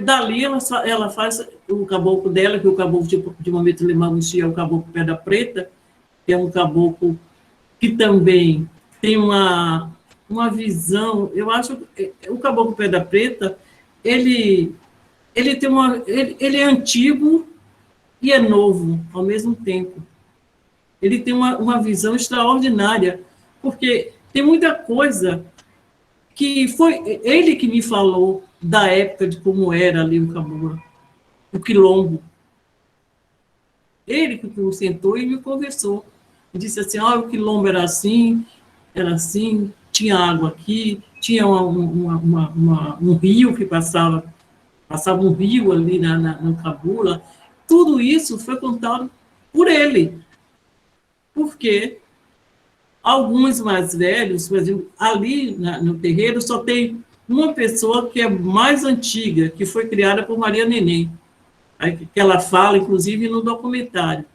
dali ela faz o caboclo dela, que é o caboclo de Mameto Lemonti é o caboclo Pedra Preta, que é um caboclo que também tem uma visão, eu acho, o caboclo Pedra Preta, ele é antigo e é novo ao mesmo tempo. Ele tem uma visão extraordinária, porque tem muita coisa que foi ele que me falou da época de como era ali o caboclo, o quilombo. Ele que me sentou e me conversou. E disse assim, o quilombo era assim, tinha água aqui, tinha um rio que passava um rio ali no Cabula. Tudo isso foi contado por ele. Porque alguns mais velhos, por exemplo, ali no terreiro só tem uma pessoa que é mais antiga, que foi criada por Maria Neném, que ela fala, inclusive, no documentário.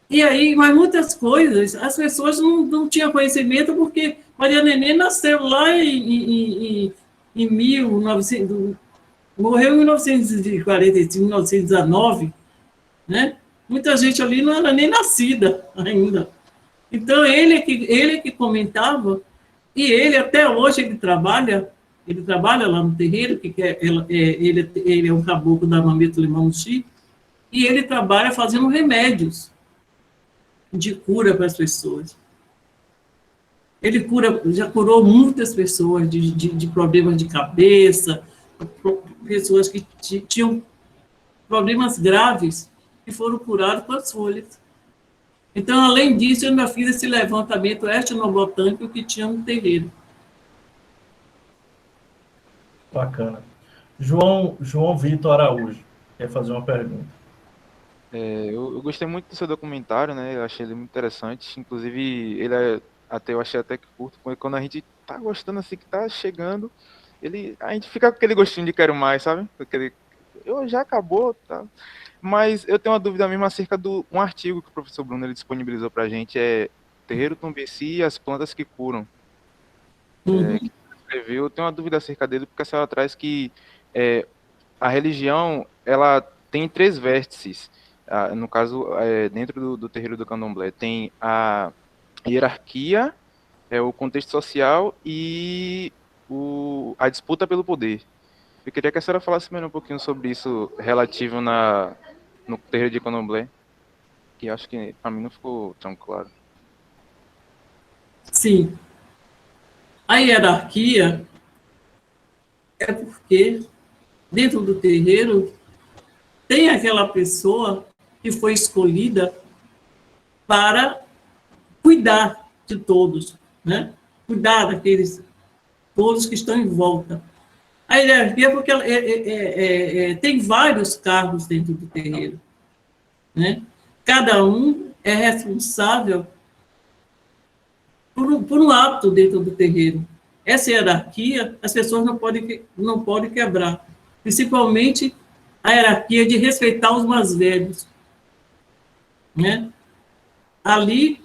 E aí, mas muitas coisas, as pessoas não tinham conhecimento, porque Maria Neném nasceu lá em 1900, morreu em 1945, 1919, né? Muita gente ali não era nem nascida ainda. Então, ele que comentava, e ele até hoje ele trabalha lá no terreiro, ele é um caboclo da Mameto Lemonti, e ele trabalha fazendo remédios de cura para as pessoas. Ele já curou muitas pessoas de problemas de cabeça, pessoas que tinham problemas graves e foram curados com as folhas. Então, além disso, eu ainda fiz esse levantamento etnobotânico que tinha no terreiro. Bacana. João Vitor Araújo quer fazer uma pergunta. Eu gostei muito do seu documentário, né? Eu achei ele muito interessante. Inclusive, eu achei até que curto, porque quando a gente tá gostando assim, que tá chegando, a gente fica com aquele gostinho de quero mais, sabe? Já acabou, tá? Mas eu tenho uma dúvida mesmo acerca um artigo que o professor Bruno ele disponibilizou pra gente, Terreiro Tumbeci e as plantas que curam. Que escreveu. Eu tenho uma dúvida acerca dele, porque a senhora traz que a religião, ela tem 3 vértices. No caso, dentro do terreiro do candomblé, tem a hierarquia, o contexto social e a disputa pelo poder. Eu queria que a senhora falasse melhor um pouquinho sobre isso relativo no terreiro de candomblé, que acho que para mim não ficou tão claro. Sim. A hierarquia é porque dentro do terreiro tem aquela pessoa que foi escolhida para cuidar de todos, né? Cuidar daqueles todos que estão em volta. A hierarquia é porque tem vários cargos dentro do terreiro, né? Cada um é responsável por um ato dentro do terreiro. Essa hierarquia as pessoas não podem quebrar, principalmente a hierarquia de respeitar os mais velhos, né? Ali,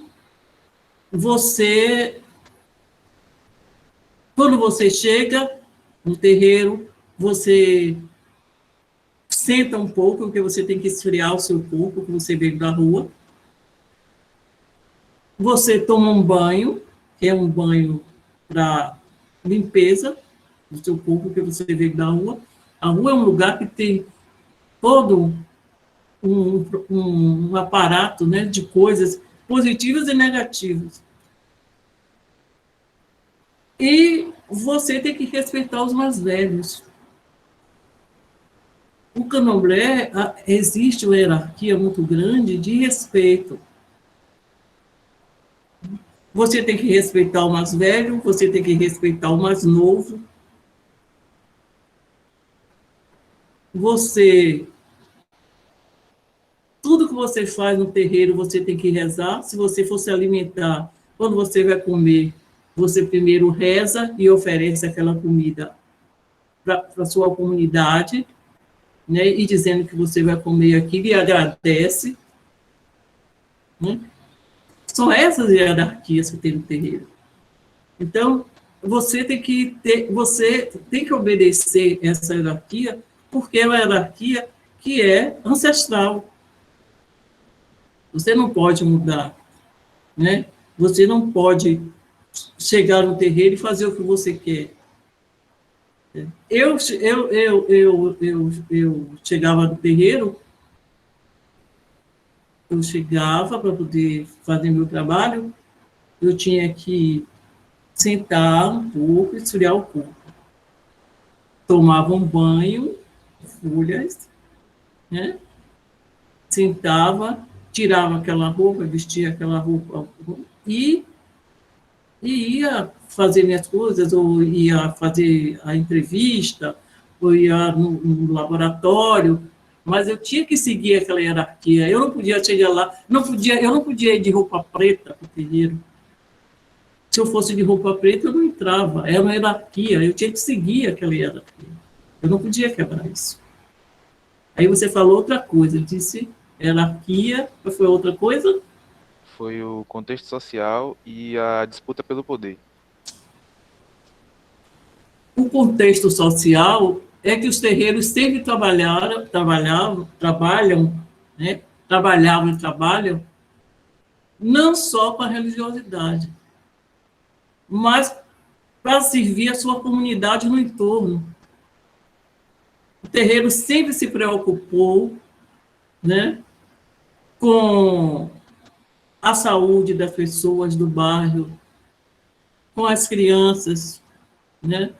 quando você chega no terreiro, você senta um pouco, porque você tem que esfriar o seu corpo, que você veio da rua. Você toma um banho, que é um banho para limpeza do seu corpo, que você veio da rua. A rua é um lugar que tem todo um aparato, né, de coisas positivas e negativas. E você tem que respeitar os mais velhos. O candomblé, existe uma hierarquia muito grande de respeito. Você tem que respeitar o mais velho, você tem que respeitar o mais novo. Tudo que você faz no terreiro, você tem que rezar. Se você for se alimentar, quando você vai comer, você primeiro reza e oferece aquela comida para a sua comunidade, né? E dizendo que você vai comer aquilo e agradece, né? São essas hierarquias que tem no terreiro. Então, você tem que obedecer essa hierarquia, porque é uma hierarquia que é ancestral. Você não pode mudar, né? Você não pode chegar no terreiro e fazer o que você quer. Eu chegava no terreiro, eu chegava para poder fazer meu trabalho, eu tinha que sentar um pouco, esfriar o corpo. Tomava um banho, folhas, né? Sentava, tirava aquela roupa, vestia aquela roupa e ia fazer minhas coisas, ou ia fazer a entrevista, ou ia no laboratório, mas eu tinha que seguir aquela hierarquia. Eu não podia chegar lá, eu não podia ir de roupa preta para o terreiro. Se eu fosse de roupa preta, eu não entrava. Era uma hierarquia, eu tinha que seguir aquela hierarquia. Eu não podia quebrar isso. Aí você falou outra coisa, disse hierarquia, foi outra coisa? Foi o contexto social e a disputa pelo poder. O contexto social é que os terreiros sempre trabalham, né? Trabalhavam e trabalham, não só para a religiosidade, mas para servir a sua comunidade no entorno. O terreiro sempre se preocupou, né, com a saúde das pessoas do bairro, com as crianças, né?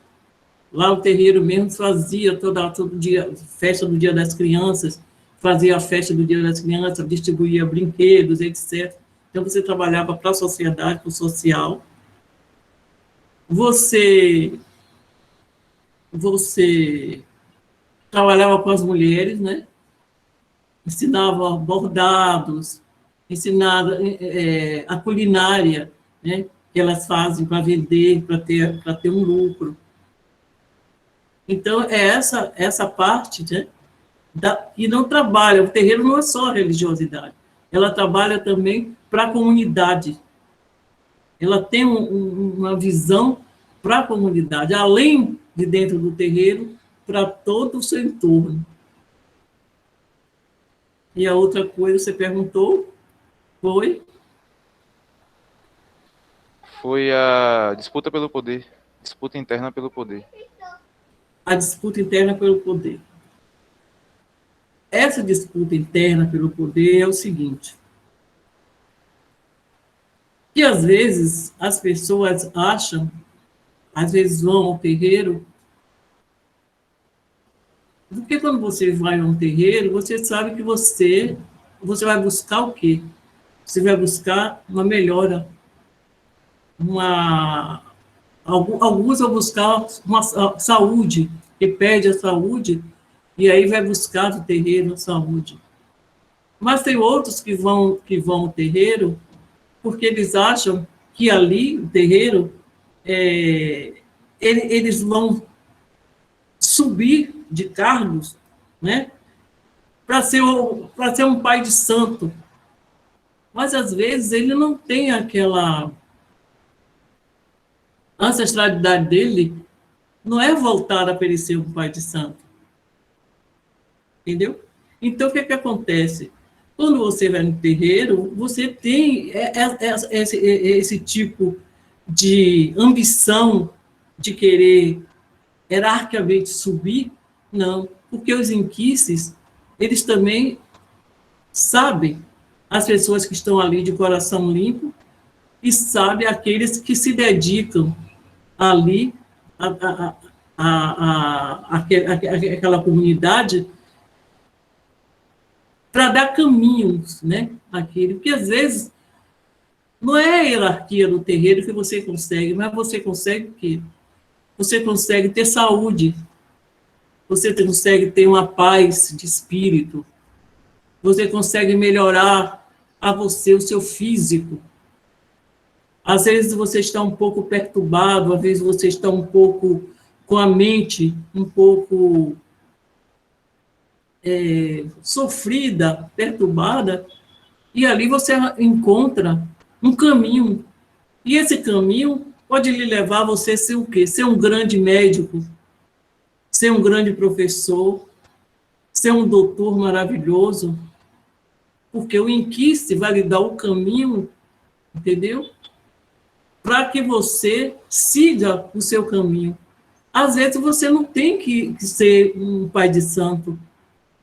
Lá o terreiro mesmo fazia todo dia, festa do Dia das Crianças, fazia a festa do Dia das Crianças, distribuía brinquedos, etc. Então, você trabalhava para a sociedade, para o social. Você trabalhava com as mulheres, né? Ensinava bordados, ensinava a culinária, né? Que elas fazem para vender, para ter um lucro. Então, é essa parte, né? E não trabalha, o terreiro não é só a religiosidade, ela trabalha também para a comunidade. Ela tem uma visão para a comunidade, além de dentro do terreiro, para todo o seu entorno. E a outra coisa, você perguntou, foi? Foi a disputa pelo poder, disputa interna pelo poder. A disputa interna pelo poder. Essa disputa interna pelo poder é o seguinte, que às vezes as pessoas acham, às vezes vão ao terreiro, porque quando você vai a um terreiro, você sabe que você vai buscar o quê? Você vai buscar uma melhora, alguns vão buscar uma saúde, que perde a saúde, e aí vai buscar do terreiro a saúde. Mas tem outros que vão ao terreiro porque eles acham que ali, o terreiro, eles vão subir de cargos, né, para ser um pai de santo. Mas, às vezes, ele não tem aquela ancestralidade dele, não é voltada para ele ser um pai de santo. Entendeu? Então, o que acontece? Quando você vai no terreiro, você tem esse tipo de ambição de querer hierarquicamente subir? Não, porque os inquices, eles também sabem as pessoas que estão ali de coração limpo e sabem aqueles que se dedicam ali àquela comunidade para dar caminhos, né? Porque às vezes não é a hierarquia do terreiro que você consegue, mas você consegue o quê? Você consegue ter saúde, você consegue ter uma paz de espírito, você consegue melhorar o seu físico. Às vezes você está um pouco perturbado, às vezes você está um pouco com a mente um pouco sofrida, perturbada, e ali você encontra um caminho. E esse caminho pode lhe levar a você ser o quê? Ser um grande médico, ser um grande professor, ser um doutor maravilhoso, porque o inquice vai lhe dar o caminho, entendeu? Para que você siga o seu caminho. Às vezes você não tem que ser um pai de santo.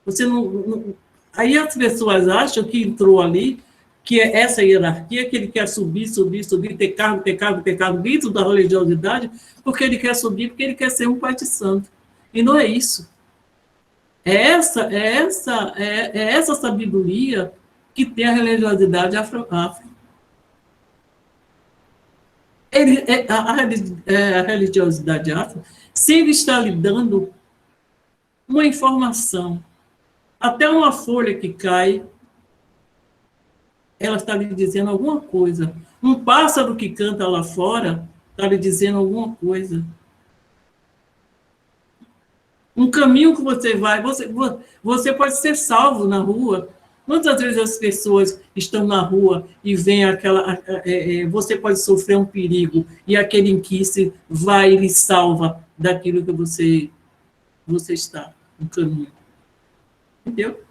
Você não. Aí as pessoas acham que entrou ali, que é essa hierarquia, que ele quer subir, ter cargo dentro da religiosidade, porque ele quer subir, porque ele quer ser um pai de santo. E não é isso. É essa sabedoria que tem a religiosidade afro. A religiosidade afro sempre está lhe dando uma informação. Até uma folha que cai, ela está lhe dizendo alguma coisa. Um pássaro que canta lá fora está lhe dizendo alguma coisa. Um caminho que você vai, você pode ser salvo na rua. Quantas vezes as pessoas estão na rua e vem você pode sofrer um perigo e aquele inquice vai e lhe salva daquilo que você está no caminho. Entendeu?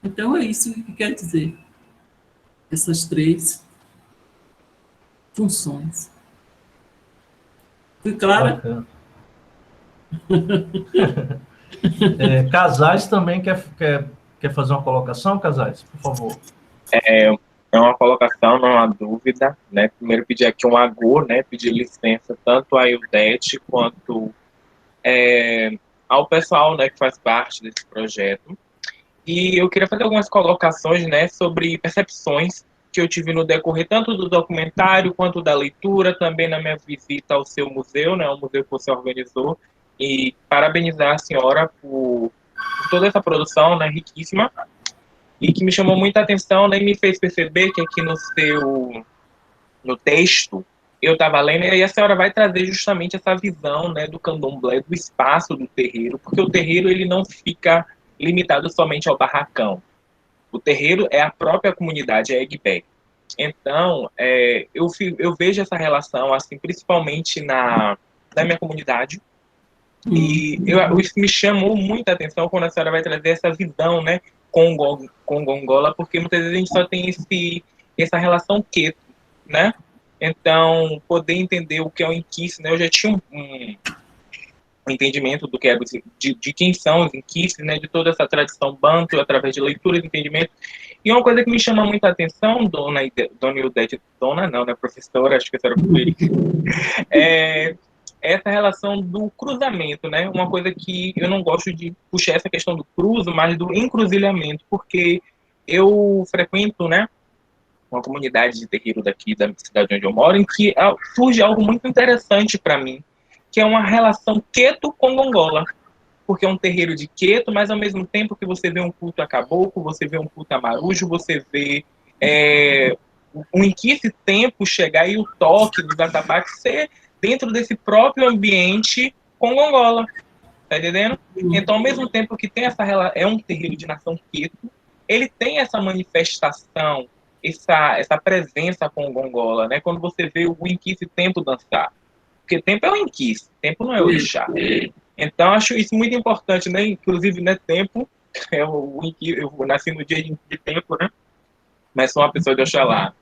Então, é isso que quer dizer. Essas 3 funções. Fui clara? Casais também quer fazer uma colocação, Casais? Por favor. É uma colocação, não há dúvida, né? Primeiro pedir aqui um agô, né? Pedir licença tanto à Ildete quanto ao pessoal, né, que faz parte desse projeto. E eu queria fazer algumas colocações, né, sobre percepções que eu tive no decorrer tanto do documentário quanto da leitura, também na minha visita ao seu museu, né, o museu que você organizou, e parabenizar a senhora por toda essa produção, né, riquíssima, e que me chamou muita atenção, né, e me fez perceber que aqui no texto, eu estava lendo, e aí a senhora vai trazer justamente essa visão, né, do candomblé, do espaço do terreiro, porque o terreiro ele não fica limitado somente ao barracão. O terreiro é a própria comunidade, é Egbé. Então, eu vejo essa relação, assim, principalmente na minha comunidade, e isso me chamou muita atenção quando a senhora vai trazer essa visão, né, com Gongola, porque muitas vezes a gente só tem essa relação queto, né? Então, poder entender o que é o inquice, né? Eu já tinha um entendimento do que é de quem são os inquices, né? De toda essa tradição banto, através de leituras, entendimento. E uma coisa que me chama muita atenção, dona Ildete, dona não, né? Professora, acho que a senhora foi, é essa relação do cruzamento, né? Uma coisa que eu não gosto de puxar essa questão do cruzo, mas do encruzilhamento, porque eu frequento, né, uma comunidade de terreiro daqui da cidade onde eu moro, em que surge algo muito interessante para mim, que é uma relação queto com gongola, porque é um terreiro de queto, mas ao mesmo tempo que você vê um culto a caboclo, você vê um culto a marujo, você vê um inquice tempo chegar e o toque dos atabaques ser dentro desse próprio ambiente com gongola, tá entendendo? Então, ao mesmo tempo que tem é um terreiro de nação queto, ele tem essa manifestação, essa presença com o gongola, né? Quando você vê o inquice tempo dançar, porque tempo é o inquice, tempo não é orixá. Então, acho isso muito importante, né? Inclusive, né, tempo, eu nasci no dia de tempo, né? Mas sou uma pessoa de Oxalá.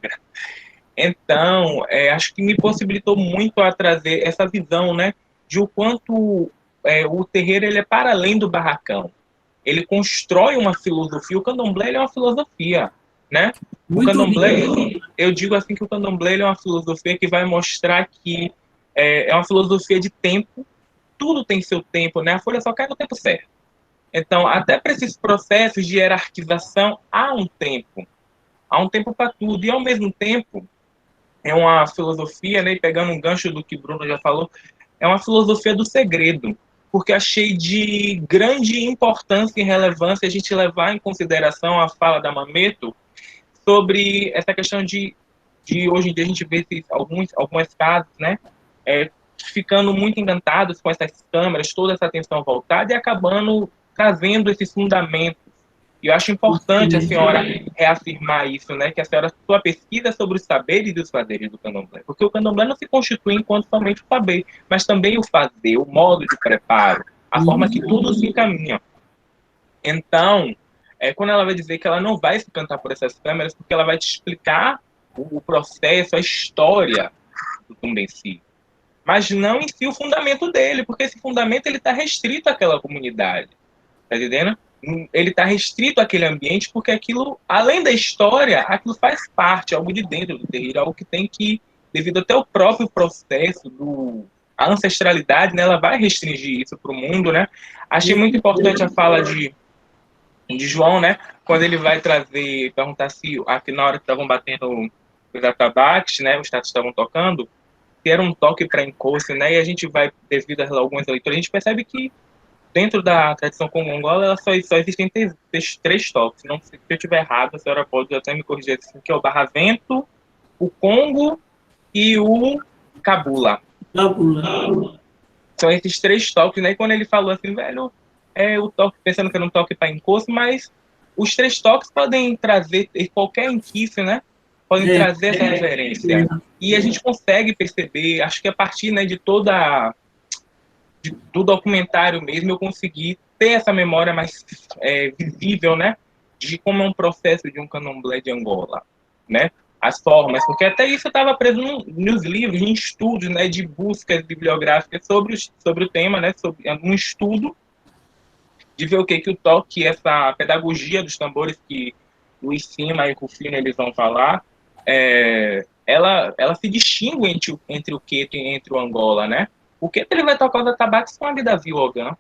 Então, acho que me possibilitou muito a trazer essa visão, né, de o quanto o terreiro ele é para além do barracão. Ele constrói uma filosofia. O candomblé ele é uma filosofia, né? O candomblé, eu digo assim que o candomblé ele é uma filosofia que vai mostrar que é uma filosofia de tempo. Tudo tem seu tempo, né? A folha só cai no tempo certo. Então, até para esses processos de hierarquização, há um tempo. Há um tempo para tudo. E, ao mesmo tempo, é uma filosofia, né, pegando um gancho do que Bruno já falou, é uma filosofia do segredo, porque achei de grande importância e relevância a gente levar em consideração a fala da Mameto sobre essa questão de hoje em dia a gente vê algumas casas, né, ficando muito encantados com essas câmeras, toda essa atenção voltada e acabando trazendo esses fundamentos. E eu acho importante a senhora reafirmar isso, né? Que a senhora, sua pesquisa sobre os saberes e os fazeres do candomblé. Porque o candomblé não se constitui enquanto somente o saber, mas também o fazer, o modo de preparo, a forma que tudo se encaminha. Então, quando ela vai dizer que ela não vai se cantar por essas câmeras, porque ela vai te explicar o processo, a história do Tumbenci. Mas não em si o fundamento dele, porque esse fundamento ele está restrito àquela comunidade. Tá entendendo? Ele está restrito àquele ambiente porque aquilo, além da história, aquilo faz parte, algo de dentro do terreiro, algo que tem que, devido até ao próprio processo, a ancestralidade, né, ela vai restringir isso para o mundo, né? Achei muito importante a fala de João, né, quando ele vai trazer, perguntar se aqui na hora que estavam batendo os atabaques, né, os tatos estavam tocando, se era um toque para encosto, né, e a gente vai, devido a algumas leituras, a gente percebe que dentro da tradição congongola, só existem três toques. Não, se eu estiver errado, a senhora pode até me corrigir, assim, que é o barravento, o congo e o cabula. São esses três toques, né? E quando ele falou assim, velho, o toque, pensando que era um toque para encosto, mas os três toques podem trazer, qualquer inquício, né? Podem trazer essa referência. E a gente consegue perceber, acho que a partir, né, do documentário mesmo, eu consegui ter essa memória mais visível, né, de como é um processo de um candomblé de Angola, né, as formas, porque até isso eu estava preso nos livros, em estudos, né, de buscas bibliográficas sobre o tema, né, sobre um estudo de ver o que o toque, essa pedagogia dos tambores que o Icima e o Rufino eles vão falar, ela se distingue entre o Queto e entre o Angola, né? O Queto ele vai tocar os atabaques com a Davi Ogan.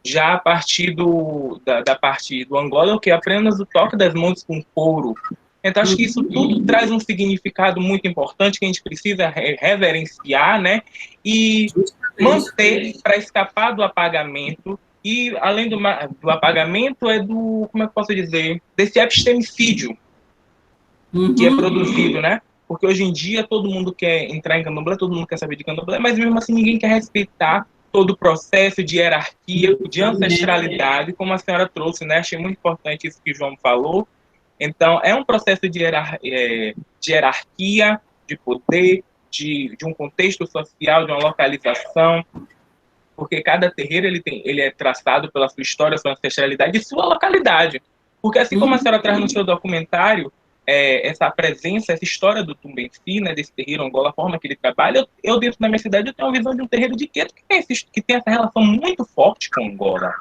Já a partir da parte do Angola, o que apenas o toque das mãos com couro. Então, acho que isso tudo traz um significado muito importante que a gente precisa reverenciar, né? E manter para escapar do apagamento. E, além do apagamento, como é que eu posso dizer? Desse epistemicídio que é produzido, né? Porque hoje em dia todo mundo quer entrar em candomblé, todo mundo quer saber de candomblé, mas mesmo assim ninguém quer respeitar todo o processo de hierarquia, de ancestralidade, como a senhora trouxe, né? Achei muito importante isso que o João falou. Então, é um processo de hierarquia, de poder, de um contexto social, de uma localização, porque cada terreiro ele é traçado pela sua história, sua ancestralidade e sua localidade. Porque assim como a senhora traz no seu documentário, essa presença, essa história do Tumbenci, né, desse terreiro Angola, a forma que ele trabalha, eu dentro da minha cidade eu tenho uma visão de um terreiro de Queto que tem essa relação muito forte com Angola.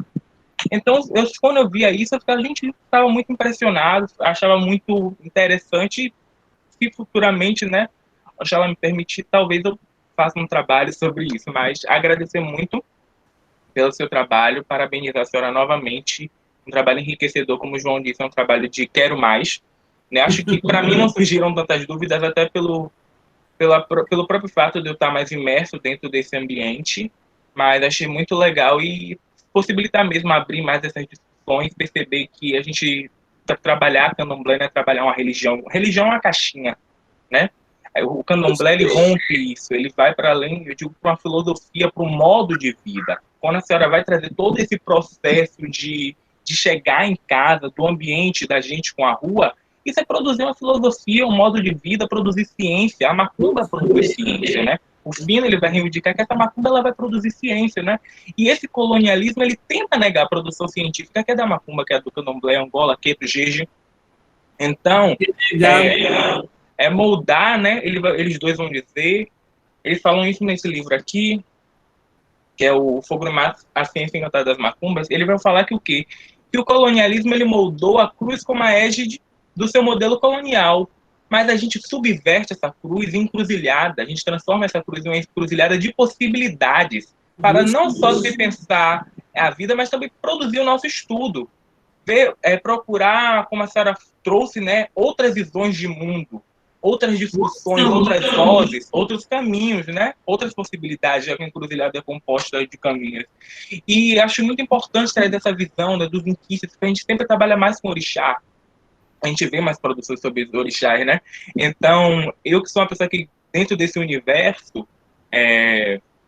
Então, quando eu via isso, a gente estava muito impressionado, achava muito interessante, se futuramente, né, se ela me permitir, talvez eu faça um trabalho sobre isso, mas agradecer muito pelo seu trabalho, parabenizar a senhora novamente, um trabalho enriquecedor, como o João disse, é um trabalho de quero mais, né? Acho que para mim não surgiram tantas dúvidas, até pelo próprio fato de eu estar mais imerso dentro desse ambiente, mas achei muito legal e possibilitar mesmo abrir mais essas discussões, perceber que a gente trabalhar candomblé não é trabalhar uma religião. Religião é uma caixinha, né? O candomblé, ele rompe isso, ele vai para além, eu digo, para uma filosofia, para um modo de vida. Quando a senhora vai trazer todo esse processo de chegar em casa, do ambiente da gente com a rua, isso é produzir uma filosofia, um modo de vida, produzir ciência. A macumba produz ciência, né? O Fino, ele vai reivindicar que essa macumba ela vai produzir ciência, né? E esse colonialismo, ele tenta negar a produção científica, que é da macumba, que é do candomblé, Angola, Queto, Jeje. Então, moldar, né? Eles dois vão dizer, eles falam isso nesse livro aqui, que é o Fogo no Mato, a Ciência Encantada das Macumbas. Ele vai falar que o quê? Que o colonialismo ele moldou a cruz como a égide do seu modelo colonial. Mas a gente subverte essa cruz em encruzilhada, a gente transforma essa cruz em uma encruzilhada de possibilidades, para não só se pensar a vida, mas também produzir o nosso estudo. Procurar, como a senhora trouxe, né, outras visões de mundo, outras discussões, outras vozes, outros caminhos, né? Outras possibilidades, já que a encruzilhada é composta de caminhos. E acho muito importante trazer essa visão, né, dos inquisitos, porque a gente sempre trabalha mais com orixá, a gente vê mais produções sobre os orixás, né? Então, eu que sou uma pessoa que, dentro desse universo,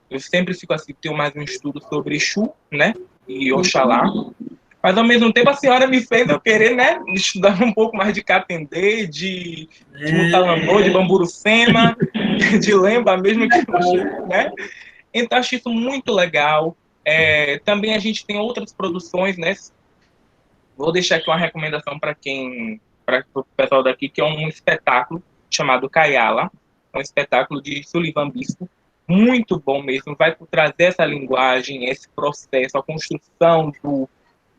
eu sempre fico assim, tenho mais um estudo sobre Exu, né? E Oxalá. Mas, ao mesmo tempo, a senhora me fez eu querer, né, estudar um pouco mais de Catendê, de Mutalambô, de Bamburucema, de Lemba mesmo, né? Então, acho isso muito legal. Também a gente tem outras produções, né? Vou deixar aqui uma recomendação para o pessoal daqui, que é um espetáculo chamado Kayala. É um espetáculo de Sullivan Bispo. Muito bom mesmo. Vai trazer essa linguagem, esse processo, a construção do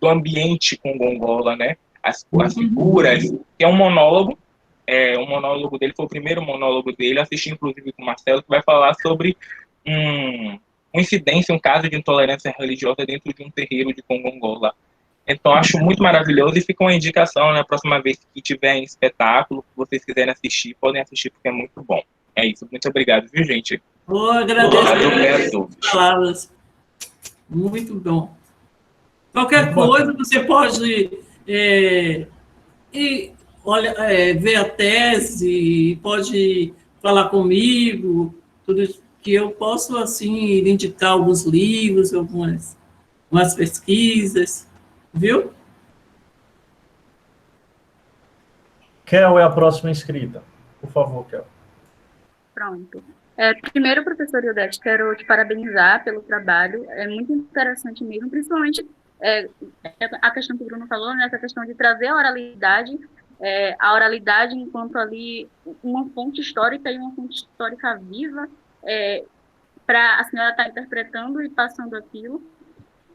ambiente com Gongola, né? As figuras, que é um monólogo. O monólogo dele foi o primeiro monólogo dele. Assisti, inclusive, com o Marcelo, que vai falar sobre uma incidência, um caso de intolerância religiosa dentro de um terreiro de Congongola. Então, acho muito maravilhoso e fica uma indicação, na próxima vez que tiver em espetáculo, se vocês quiserem assistir, podem assistir, porque é muito bom. É isso. Muito obrigado, viu, gente? Agradeço as palavras. Muito bom. Qualquer coisa, você pode ver a tese, pode falar comigo, tudo que eu posso, assim, indicar alguns livros, algumas pesquisas, viu? Kel é a próxima inscrita. Por favor, Kel. Pronto. Primeiro, professor Ildete, quero te parabenizar pelo trabalho. É muito interessante mesmo, principalmente a questão que o Bruno falou, né, essa questão de trazer a oralidade enquanto ali uma fonte histórica e uma fonte histórica viva para a senhora estar interpretando e passando aquilo.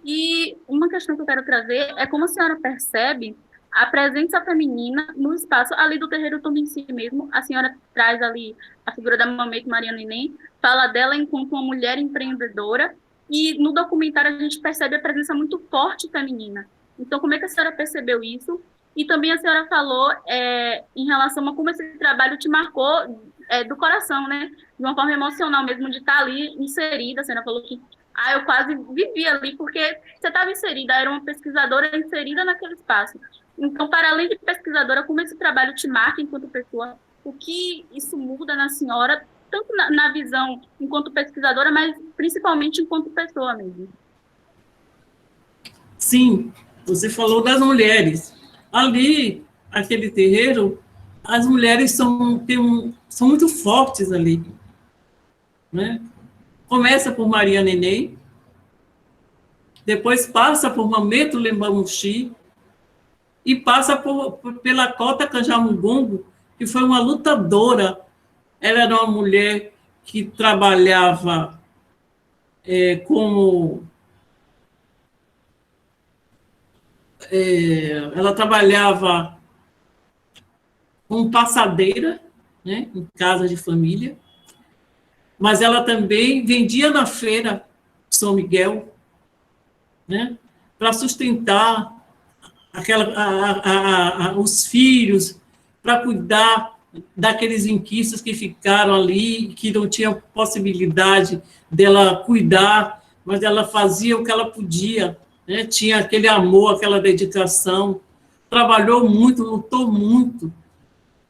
E uma questão que eu quero trazer é como a senhora percebe a presença feminina no espaço ali do terreiro Tudo em Si mesmo. A senhora traz ali a figura da Mamãe Maria Neném, fala dela enquanto uma mulher empreendedora, e no documentário a gente percebe a presença muito forte feminina. Então, como é que a senhora percebeu isso? E também a senhora falou em relação a como esse trabalho te marcou do coração, né? De uma forma emocional mesmo, de estar ali inserida. A senhora falou que eu quase vivi ali, porque você estava inserida, era uma pesquisadora inserida naquele espaço. Então, para além de pesquisadora, como esse trabalho te marca enquanto pessoa, o que isso muda na senhora, tanto na visão enquanto pesquisadora, mas principalmente enquanto pessoa mesmo? Sim, você falou das mulheres. Ali, aquele terreiro, as mulheres são muito fortes ali, né? Começa por Maria Neném, depois passa por Mameto Lembamuxi, e passa pela Cota Kanjamungongo, que foi uma lutadora. Ela era uma mulher que trabalhava ela trabalhava como passadeira, né, em casa de família, mas ela também vendia na feira São Miguel, né, para sustentar os filhos, para cuidar daqueles inquistos que ficaram ali, que não tinham possibilidade dela cuidar, mas ela fazia o que ela podia, né? Tinha aquele amor, aquela dedicação, trabalhou muito, lutou muito.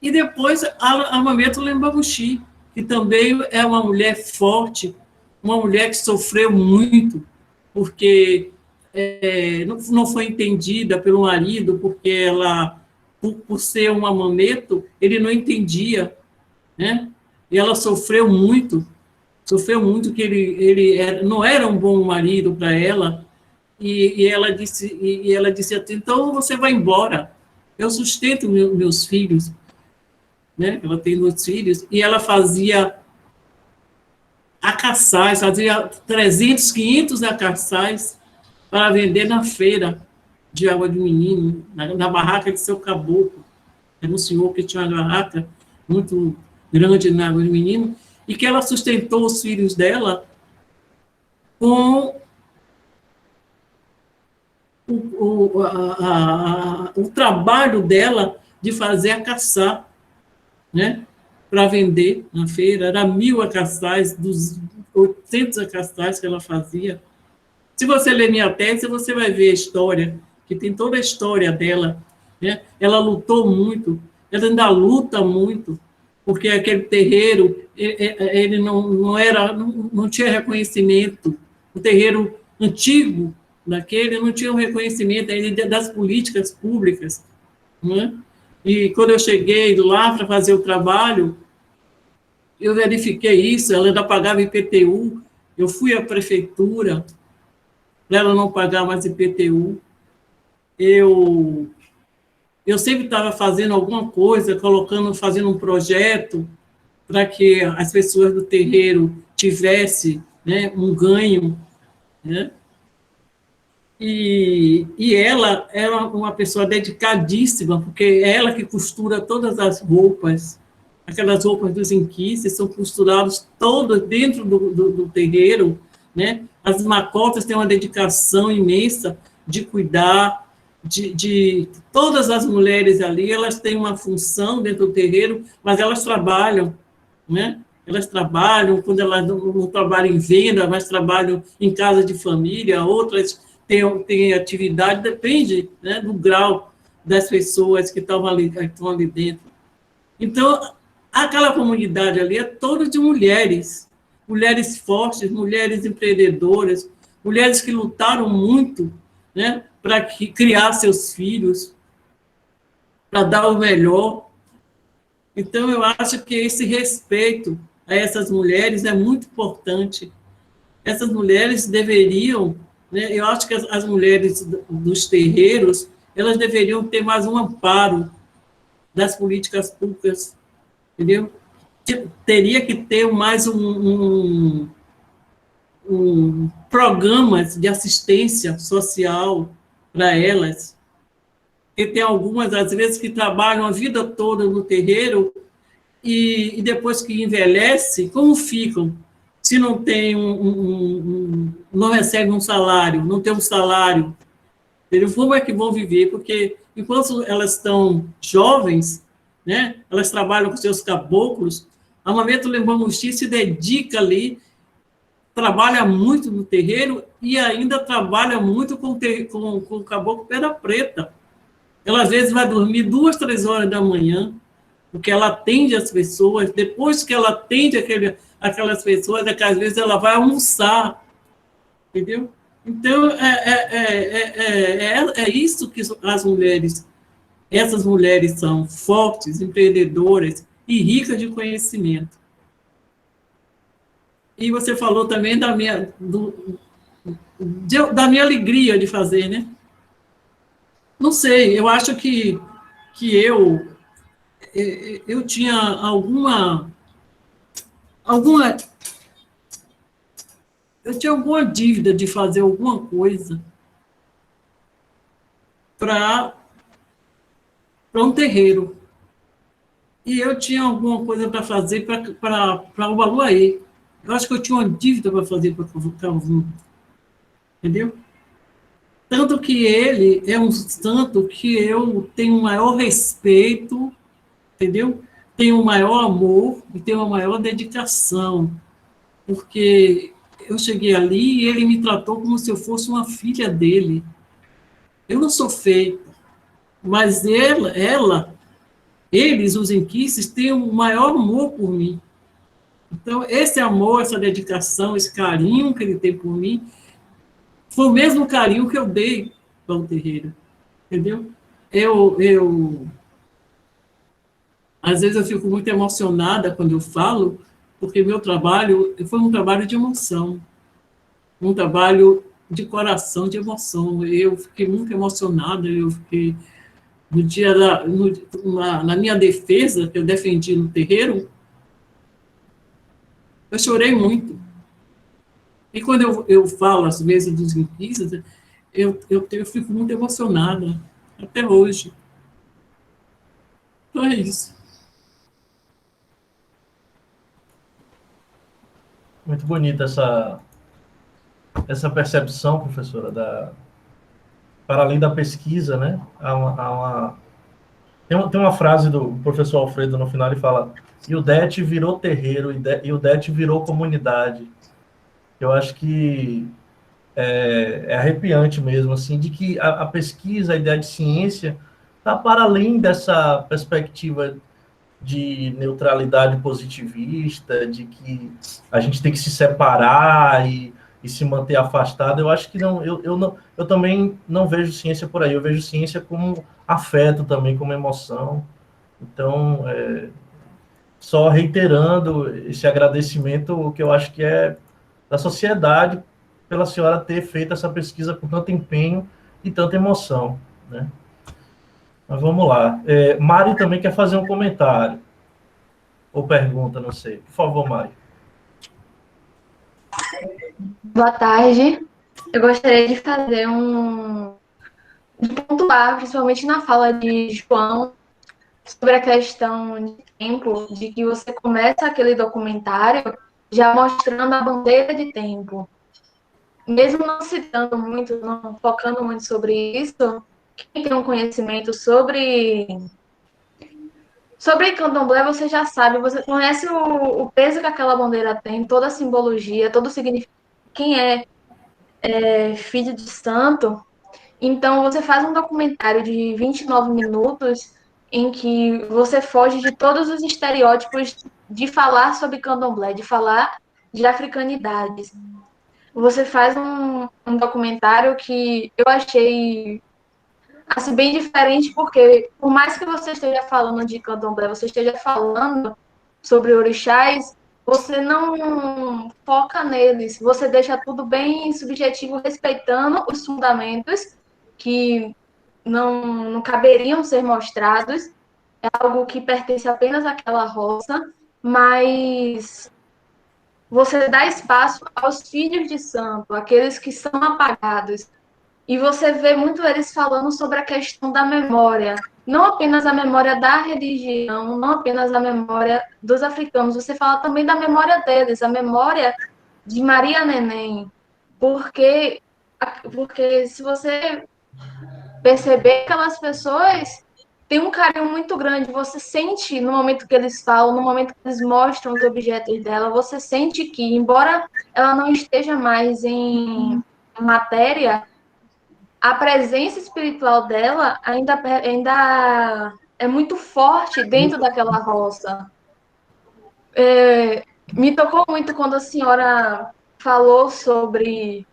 E depois a Mameto Lembamuxi, que também é uma mulher forte, uma mulher que sofreu muito, porque não foi entendida pelo marido, porque ela, por ser uma mameto, ele não entendia, né? E ela sofreu muito que ele não era um bom marido para ela, e ela disse assim, então você vai embora, eu sustento meus filhos, né? Ela tem 2 filhos, e ela fazia acaçais, fazia 300, 500 acaçais, para vender na feira de Água do Menino, na barraca de Seu Caboclo. Era um senhor que tinha uma barraca muito grande na Água do Menino, e que ela sustentou os filhos dela com o trabalho dela de fazer a caçar, né, para vender na feira. Era 1000 acaçais, dos 800 acaçais que ela fazia. Se você ler minha tese, você vai ver a história, que tem toda a história dela, né? Ela lutou muito, ela ainda luta muito, porque aquele terreiro, ele não tinha reconhecimento. O terreiro antigo daquele não tinha um reconhecimento ainda das políticas públicas, né? E quando eu cheguei lá para fazer o trabalho, eu verifiquei isso, ela ainda pagava IPTU, eu fui à prefeitura, para ela não pagar mais IPTU. Eu sempre estava fazendo alguma coisa, fazendo um projeto para que as pessoas do terreiro tivessem, né, um ganho, né? E ela era uma pessoa dedicadíssima, porque é ela que costura todas as roupas, aquelas roupas dos inquices são costuradas todas dentro do terreiro, né? As macotas têm uma dedicação imensa de cuidar, de todas as mulheres ali, elas têm uma função dentro do terreiro, mas elas trabalham, né? Elas trabalham, quando elas não trabalham em venda, mas trabalham em casa de família, outras têm atividade, depende, né, do grau das pessoas que estão ali dentro. Então, aquela comunidade ali é toda de mulheres fortes, mulheres empreendedoras, mulheres que lutaram muito, né, para criar seus filhos, para dar o melhor. Então, eu acho que esse respeito a essas mulheres é muito importante. Essas mulheres deveriam, né, eu acho que as mulheres dos terreiros, elas deveriam ter mais um amparo das políticas públicas, entendeu? Teria que ter mais programas de assistência social para elas. porque tem algumas, às vezes, que trabalham a vida toda no terreiro e depois que envelhece, como ficam? Se não tem não recebe um salário, não tem um salário, entendeu? Como é que vão viver? Porque enquanto elas estão jovens, né, elas trabalham com seus caboclos, a Mameta Lembamuxi se dedica ali, trabalha muito no terreiro e ainda trabalha muito com o caboclo Pedra Preta. Ela, às vezes, vai dormir 2, 3 horas da manhã, porque ela atende as pessoas, depois que ela atende aquelas pessoas, é que, às vezes, ela vai almoçar, entendeu? Então, é isso que as mulheres, essas mulheres são fortes, empreendedoras e ricas de conhecimento. E você falou também da minha alegria de fazer, né? Não sei, eu acho que eu tinha eu tinha alguma dívida de fazer alguma coisa para um terreiro. E eu tinha alguma coisa para fazer para o Baluaê. Eu acho que eu tinha uma dívida para fazer para o Calvino. Entendeu? Tanto que ele é um santo que eu tenho o maior respeito, entendeu? Tenho o maior amor e tenho a maior dedicação. Porque eu cheguei ali e ele me tratou como se eu fosse uma filha dele. Eu não sou feita, mas eles, os enquices, têm o maior amor por mim. Então, esse amor, essa dedicação, esse carinho que ele tem por mim, foi o mesmo carinho que eu dei para o terreiro, entendeu? Às vezes eu fico muito emocionada quando eu falo, porque meu trabalho foi um trabalho de emoção, um trabalho de coração, de emoção. Eu fiquei muito emocionada, eu fiquei no dia na minha defesa, que eu defendi no terreiro, eu chorei muito. E quando eu falo, às vezes, dos inquisitos, eu fico muito emocionada, até hoje. Então é isso. Muito bonita essa percepção, professora, para além da pesquisa, né? Tem uma frase do professor Alfredo no final, ele fala: e o DET virou terreiro, e o DET virou comunidade. Eu acho que é arrepiante mesmo, assim, de que a pesquisa, a ideia de ciência, está para além dessa perspectiva de neutralidade positivista, de que a gente tem que se separar e se manter afastado. Eu acho que não, eu também não vejo ciência por aí, eu vejo ciência como afeto também, como emoção. Então, só reiterando esse agradecimento que eu acho que é da sociedade pela senhora ter feito essa pesquisa com tanto empenho e tanta emoção, né? Mas vamos lá. Mari também quer fazer um comentário. Ou pergunta, não sei. Por favor, Mari. Boa tarde. Eu gostaria de fazer de pontuar, principalmente na fala de João, sobre a questão de tempo, de que você começa aquele documentário já mostrando a bandeira de tempo. Mesmo não citando muito, não focando muito sobre isso, quem tem um conhecimento sobre candomblé, você já sabe, você conhece o peso que aquela bandeira tem, toda a simbologia, todo o significado. Quem é filho de santo. Então, você faz um documentário de 29 minutos em que você foge de todos os estereótipos de falar sobre candomblé, de falar de africanidades. Você faz um documentário que eu achei assim, bem diferente, porque por mais que você esteja falando de candomblé, você esteja falando sobre orixás, você não foca neles, você deixa tudo bem subjetivo, respeitando os fundamentos que não caberiam ser mostrados, é algo que pertence apenas àquela roça, mas você dá espaço aos filhos de santo, aqueles que são apagados. e você vê muito eles falando sobre a questão da memória, não apenas a memória da religião, não apenas a memória dos africanos, você fala também da memória deles, a memória de Maria Neném, porque se você perceber, aquelas pessoas têm um carinho muito grande, você sente no momento que eles falam, no momento que eles mostram os objetos dela, você sente que, embora ela não esteja mais em matéria, a presença espiritual dela ainda é muito forte dentro daquela roça. Me tocou muito quando a senhora falou sobre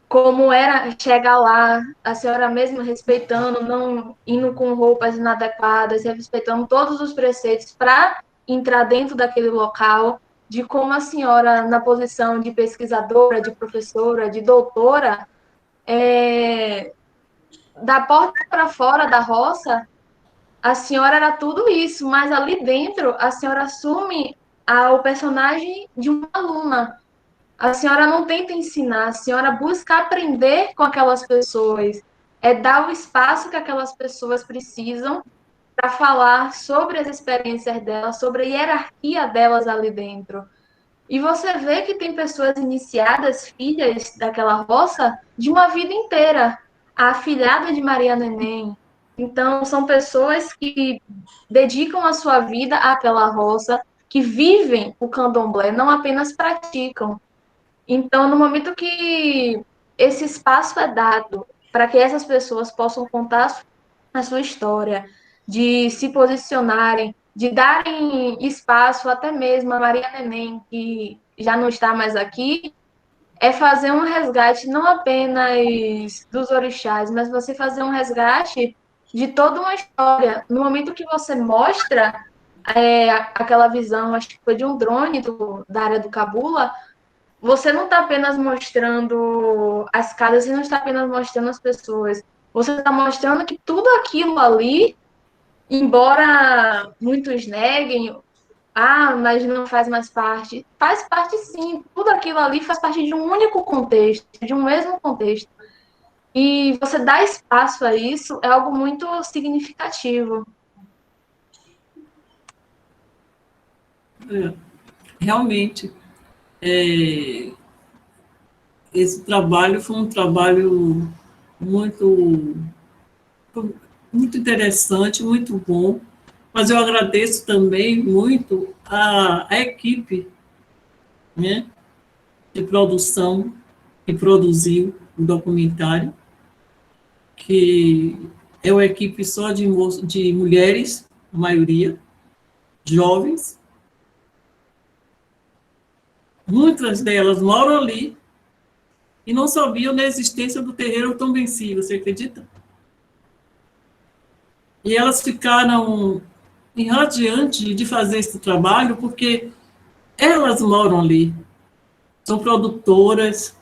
como era chegar lá, a senhora mesma respeitando, não indo com roupas inadequadas, respeitando todos os preceitos para entrar dentro daquele local, de como a senhora, na posição de pesquisadora, de professora, de doutora, da porta para fora da roça, a senhora era tudo isso, mas ali dentro a senhora assume o personagem de uma aluna. A senhora não tenta ensinar, a senhora busca aprender com aquelas pessoas, dar o espaço que aquelas pessoas precisam para falar sobre as experiências delas, sobre a hierarquia delas ali dentro. E você vê que tem pessoas iniciadas, filhas daquela roça, de uma vida inteira. A afilhada de Maria Neném. Então, são pessoas que dedicam a sua vida àquela roça, que vivem o candomblé, não apenas praticam. Então, no momento que esse espaço é dado para que essas pessoas possam contar a sua história, de se posicionarem, de darem espaço até mesmo a Maria Neném, que já não está mais aqui, é fazer um resgate não apenas dos orixás, mas você fazer um resgate de toda uma história. No momento que você mostra aquela visão, acho que foi de um drone da área do Cabula, você não está apenas mostrando as casas, você não está apenas mostrando as pessoas. Você está mostrando que tudo aquilo ali, embora muitos neguem, mas não faz mais parte. Faz parte sim, tudo aquilo ali faz parte de um único contexto, de um mesmo contexto. E você dar espaço a isso é algo muito significativo. Realmente, esse trabalho foi um trabalho muito, muito interessante, muito bom, mas eu agradeço também muito a equipe, né, de produção que produziu o documentário, que é uma equipe só de mulheres, a maioria, jovens. Muitas delas moram ali e não sabiam da existência do terreiro Tombenci, você acredita? E elas ficaram irradiantes de fazer esse trabalho porque elas moram ali, são produtoras,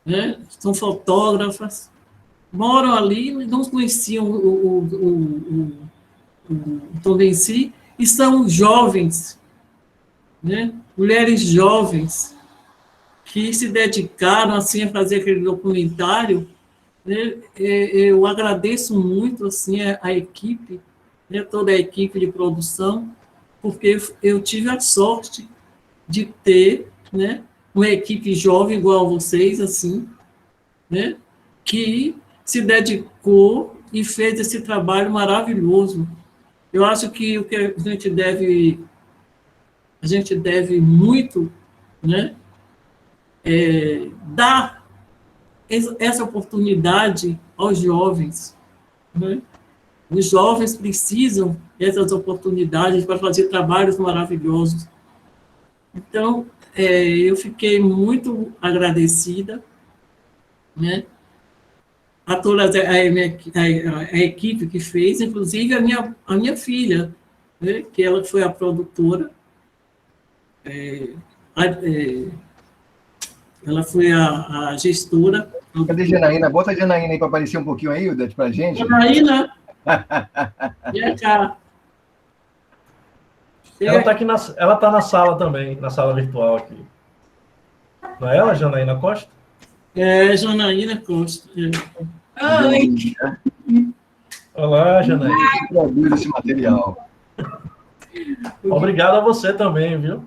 né? São fotógrafas, moram ali, não conheciam o Tombenci e são jovens, né? Mulheres jovens que se dedicaram assim a fazer aquele documentário, né? Eu agradeço muito assim a equipe, né? Toda a equipe de produção, porque eu tive a sorte de ter, né, uma equipe jovem igual a vocês, assim, né, que se dedicou e fez esse trabalho maravilhoso. Eu acho que o que a gente deve muito, né, dar essa oportunidade aos jovens, né? Os jovens precisam dessas oportunidades para fazer trabalhos maravilhosos. Então, eu fiquei muito agradecida, né, a toda a equipe que fez, inclusive a minha filha, né, que ela foi a produtora, ela foi a gestora. Cadê a Janaína? Bota a Janaína aí para aparecer um pouquinho aí, Udete, para a gente. Janaína, vem cá. Ela está aqui ela tá na sala também, na sala virtual aqui. Não é ela, Janaína Costa? Janaína Costa. Oi. Olá, Janaína. Produz esse material. Obrigado a você também, viu?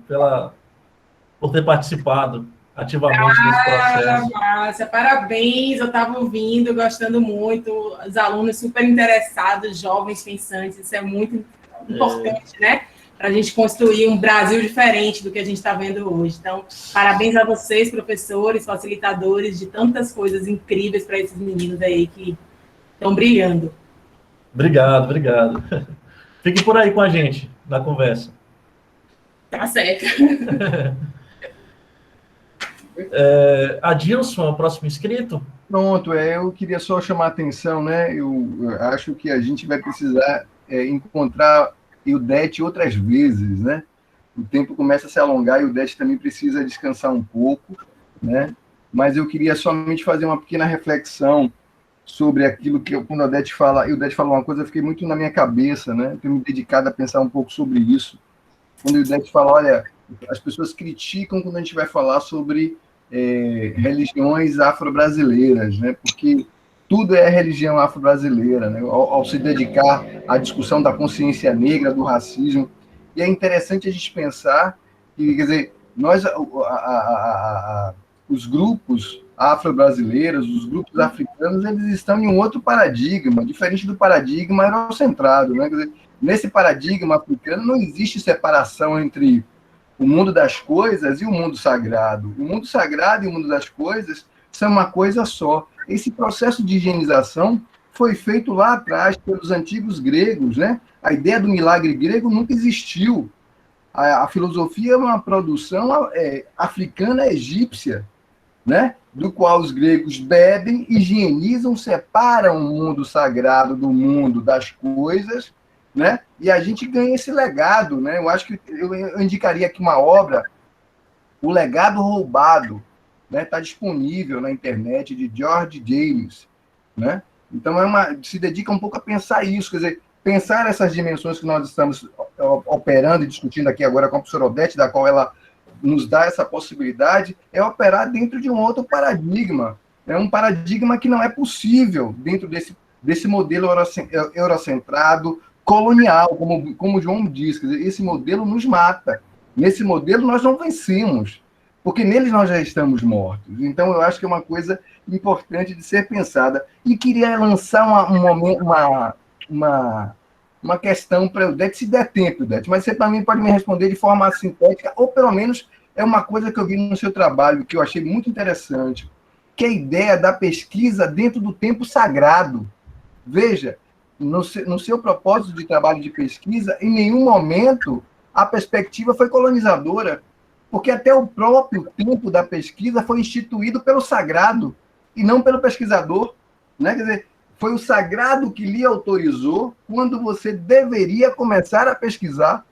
Por ter participado ativamente desse processo. Márcia, parabéns, eu estava ouvindo, gostando muito, os alunos super interessados, jovens pensantes, isso é muito importante, né? Para a gente construir um Brasil diferente do que a gente está vendo hoje. Então, parabéns a vocês, professores, facilitadores de tantas coisas incríveis para esses meninos aí que estão brilhando. Obrigado. Fique por aí com a gente, na conversa. Tá certo. Adilson, o próximo inscrito? Pronto, eu queria só chamar a atenção, né? Eu acho que a gente vai precisar encontrar o Det outras vezes, né? O tempo começa a se alongar e o Det também precisa descansar um pouco, né? Mas eu queria somente fazer uma pequena reflexão sobre aquilo que, quando o Det fala, e o Det falou uma coisa, eu fiquei muito na minha cabeça, né? Eu tenho me dedicado a pensar um pouco sobre isso. Quando o Det fala, olha, as pessoas criticam quando a gente vai falar sobre religiões afro-brasileiras, né? Porque tudo é religião afro-brasileira, né? Ao se dedicar à discussão da consciência negra, do racismo. E é interessante a gente pensar que, quer dizer, os grupos afro-brasileiros, os grupos africanos, eles estão em um outro paradigma, diferente do paradigma eurocentrado, né? Quer dizer, nesse paradigma africano não existe separação entre o mundo das coisas e o mundo sagrado. O mundo sagrado e o mundo das coisas são uma coisa só. Esse processo de higienização foi feito lá atrás pelos antigos gregos, né? A ideia do milagre grego nunca existiu. A filosofia é uma produção africana egípcia, né? Do qual os gregos bebem, higienizam, separam o mundo sagrado do mundo das coisas, né? E a gente ganha esse legado, né? Eu acho que eu indicaria aqui uma obra, O Legado Roubado, né? Está disponível na internet, de George James, né? Então se dedica um pouco a pensar isso, quer dizer, pensar essas dimensões que nós estamos operando e discutindo aqui agora com a professora Odete, da qual ela nos dá essa possibilidade, é operar dentro de um outro paradigma, é um paradigma que não é possível dentro desse modelo eurocentrado, colonial, como o João diz, quer dizer, esse modelo nos mata. Nesse modelo nós não vencemos, porque neles nós já estamos mortos. Então eu acho que é uma coisa importante de ser pensada. E queria lançar uma questão para o Det, se der tempo, Det, mas você também pode me responder de forma sintética, ou pelo menos é uma coisa que eu vi no seu trabalho, que eu achei muito interessante, que é a ideia da pesquisa dentro do tempo sagrado. Veja, no seu propósito de trabalho de pesquisa, em nenhum momento a perspectiva foi colonizadora, porque até o próprio tempo da pesquisa foi instituído pelo sagrado, e não pelo pesquisador, né? Quer dizer, foi o sagrado que lhe autorizou quando você deveria começar a pesquisar.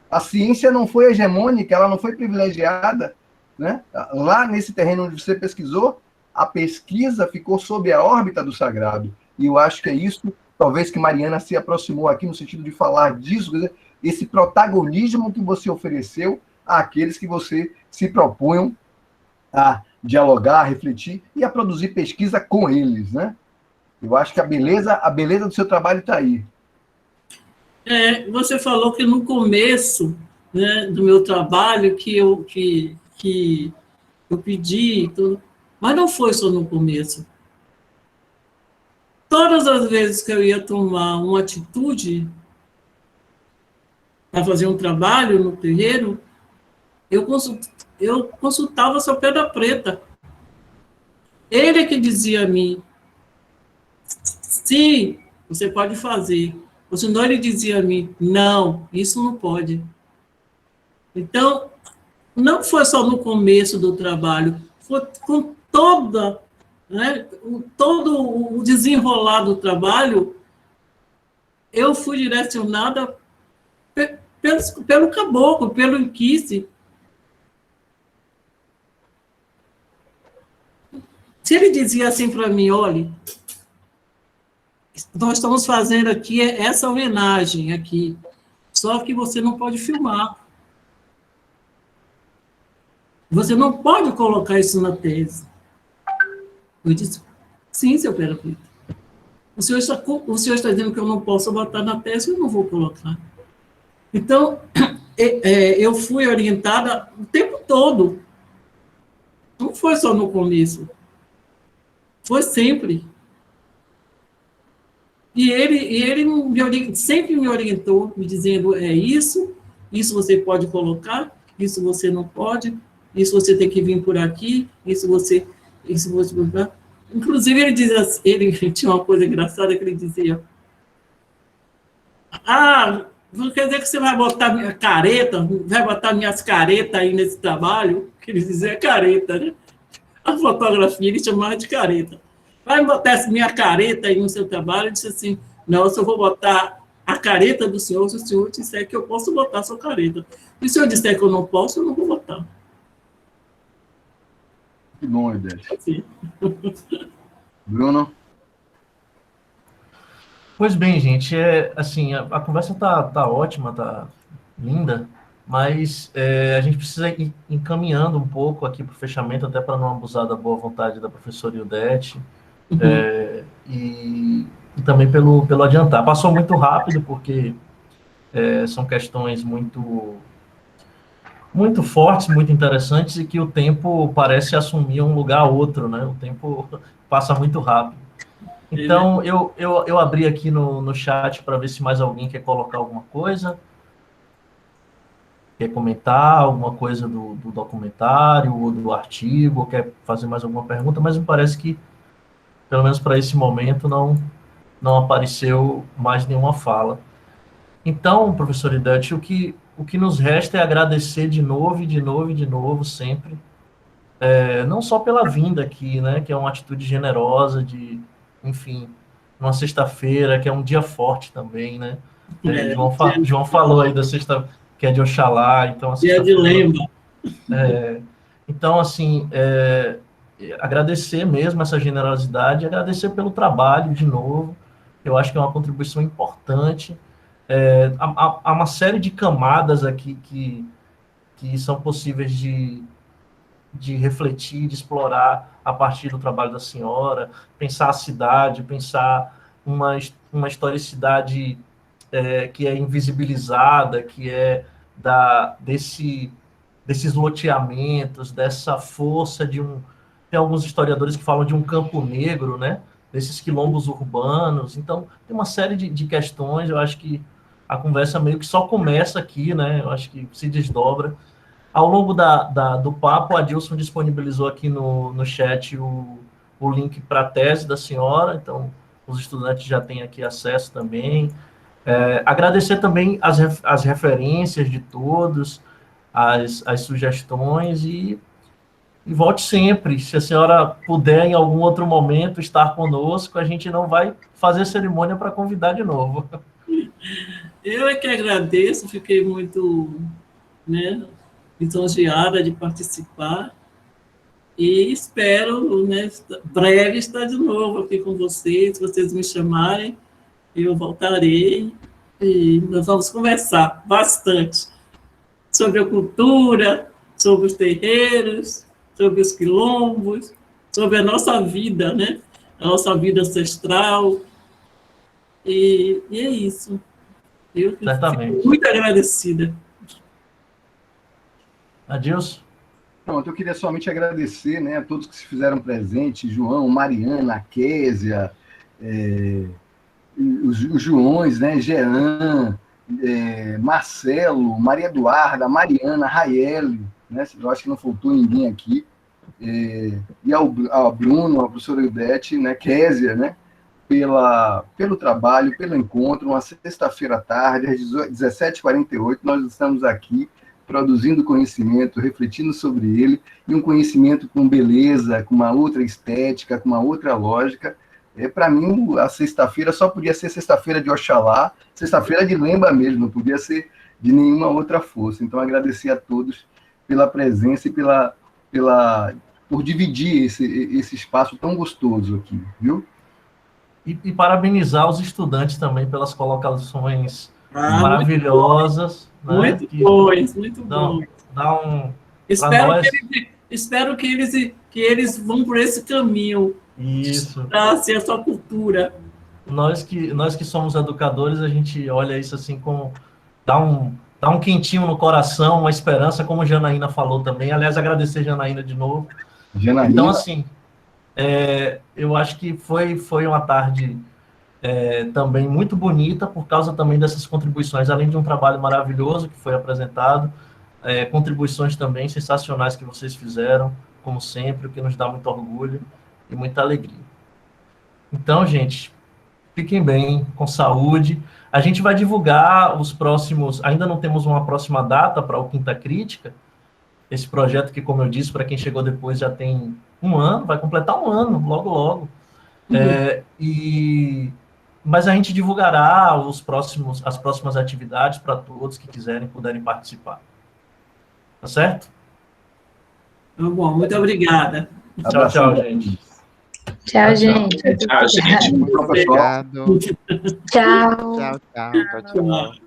A ciência não foi hegemônica, ela não foi privilegiada, né? Lá nesse terreno onde você pesquisou, a pesquisa ficou sob a órbita do sagrado. E eu acho que é isso, talvez, que Mariana se aproximou aqui no sentido de falar disso, quer dizer, esse protagonismo que você ofereceu àqueles que você se propunham a dialogar, a refletir e a produzir pesquisa com eles, né? Eu acho que a beleza do seu trabalho está aí. Você falou que no começo, né, do meu trabalho que eu pedi, tudo, mas não foi só no começo. Todas as vezes que eu ia tomar uma atitude para fazer um trabalho no terreiro, eu consultava seu Pedra Preta. Ele é que dizia a mim, sim, você pode fazer. Ou senão ele dizia a mim, não, isso não pode. Então, não foi só no começo do trabalho, foi com todo o desenrolar do trabalho, eu fui direcionada pelo caboclo, pelo inquice. Se ele dizia assim para mim, olha, nós estamos fazendo aqui essa homenagem aqui, só que você não pode filmar. Você não pode colocar isso na tese. Eu disse, sim, seu Perafita. O senhor está dizendo que eu não posso botar na tese, eu não vou colocar. Então, eu fui orientada o tempo todo. Não foi só no começo. Foi sempre. E ele sempre me orientou, me dizendo, isso você pode colocar, isso você não pode, isso você tem que vir por aqui, isso você... Inclusive, ele tinha uma coisa engraçada que ele dizia, não quer dizer que você vai botar minha careta, vai botar minhas caretas aí nesse trabalho? Que ele dizia careta, né? A fotografia ele chamava de careta. Vai botar essa minha careta aí no seu trabalho? Eu disse assim, não, se eu vou botar a careta do senhor, se o senhor disser que eu posso botar a sua careta. E se eu disser que eu não posso, eu não vou botar. Que bom, Odete. Sim. Bruno? Pois bem, gente, assim, a conversa tá ótima, tá linda, mas a gente precisa ir encaminhando um pouco aqui para o fechamento, até para não abusar da boa vontade da professora Ildete, e também pelo adiantar. Passou muito rápido, porque são questões muito fortes, muito interessantes, e que o tempo parece assumir um lugar a outro, né? O tempo passa muito rápido. Então, eu abri aqui no chat para ver se mais alguém quer colocar alguma coisa, quer comentar alguma coisa do documentário ou do artigo, ou quer fazer mais alguma pergunta, mas me parece que, pelo menos para esse momento, não apareceu mais nenhuma fala. Então, professor Ildete, o que nos resta é agradecer de novo, sempre, não só pela vinda aqui, né, que é uma atitude generosa enfim, uma sexta-feira, que é um dia forte também, né? João falou aí da sexta, que é de Oxalá, então... Dia de lembra. Então, assim, agradecer mesmo essa generosidade, agradecer pelo trabalho, de novo, eu acho que é uma contribuição importante. Há uma série de camadas aqui que são possíveis de refletir, de explorar a partir do trabalho da senhora, pensar a cidade, pensar uma historicidade que é invisibilizada, que é desses loteamentos, dessa força tem alguns historiadores que falam de um campo negro, né? Desses quilombos urbanos. Então, tem uma série de questões, eu acho que a conversa meio que só começa aqui, né? Eu acho que se desdobra. Ao longo do papo, o Adilson disponibilizou aqui no chat o link para a tese da senhora, então os estudantes já têm aqui acesso também. Agradecer também as referências de todos, as sugestões, e volte sempre. Se a senhora puder, em algum outro momento, estar conosco, a gente não vai fazer cerimônia para convidar de novo. Eu é que agradeço, fiquei muito, lisonjeada de participar e espero, breve estar de novo aqui com vocês. Se vocês me chamarem, eu voltarei e nós vamos conversar bastante sobre a cultura, sobre os terreiros, sobre os quilombos, sobre a nossa vida, a nossa vida ancestral, e é isso. Eu fico muito agradecida. Adilson? Pronto, eu queria somente agradecer, a todos que se fizeram presentes, João, Mariana, Késia, os Joões, Jean, Marcelo, Maria Eduarda, Mariana, Raiele, eu acho que não faltou ninguém aqui, e ao Bruno, à professora Ildete, Késia, pelo trabalho, pelo encontro, uma sexta-feira à tarde, às 17h48, nós estamos aqui produzindo conhecimento, refletindo sobre ele, e um conhecimento com beleza, com uma outra estética, com uma outra lógica. Para mim, a sexta-feira só podia ser sexta-feira de Oxalá, sexta-feira de Lemba mesmo, não podia ser de nenhuma outra força. Então, agradecer a todos pela presença e por dividir esse espaço tão gostoso aqui, viu? E parabenizar os estudantes também pelas colocações maravilhosas. Muito bons, muito bons. Espero que eles vão por esse caminho, Isso. Acesso à cultura. Nós que somos educadores, a gente olha isso assim com... Dá um quentinho no coração, uma esperança, como a Janaína falou também. Aliás, agradecer a Janaína de novo. Janaína. Então, assim, eu acho que foi uma tarde também muito bonita, por causa também dessas contribuições, além de um trabalho maravilhoso que foi apresentado, contribuições também sensacionais que vocês fizeram, como sempre, o que nos dá muito orgulho e muita alegria. Então, gente, fiquem bem, com saúde. A gente vai divulgar os próximos... Ainda não temos uma próxima data para o Quinta Crítica. Esse projeto que, como eu disse, para quem chegou depois já tem 1 ano, vai completar 1 ano, logo, logo. Mas a gente divulgará as próximas atividades para todos que quiserem, puderem participar. Tá certo? Tá bom, muito obrigada. Tchau, tchau, gente. Tchau, gente. Tchau, gente. Muito obrigado. Obrigado. Tchau. Tchau, tchau. Tchau, tchau.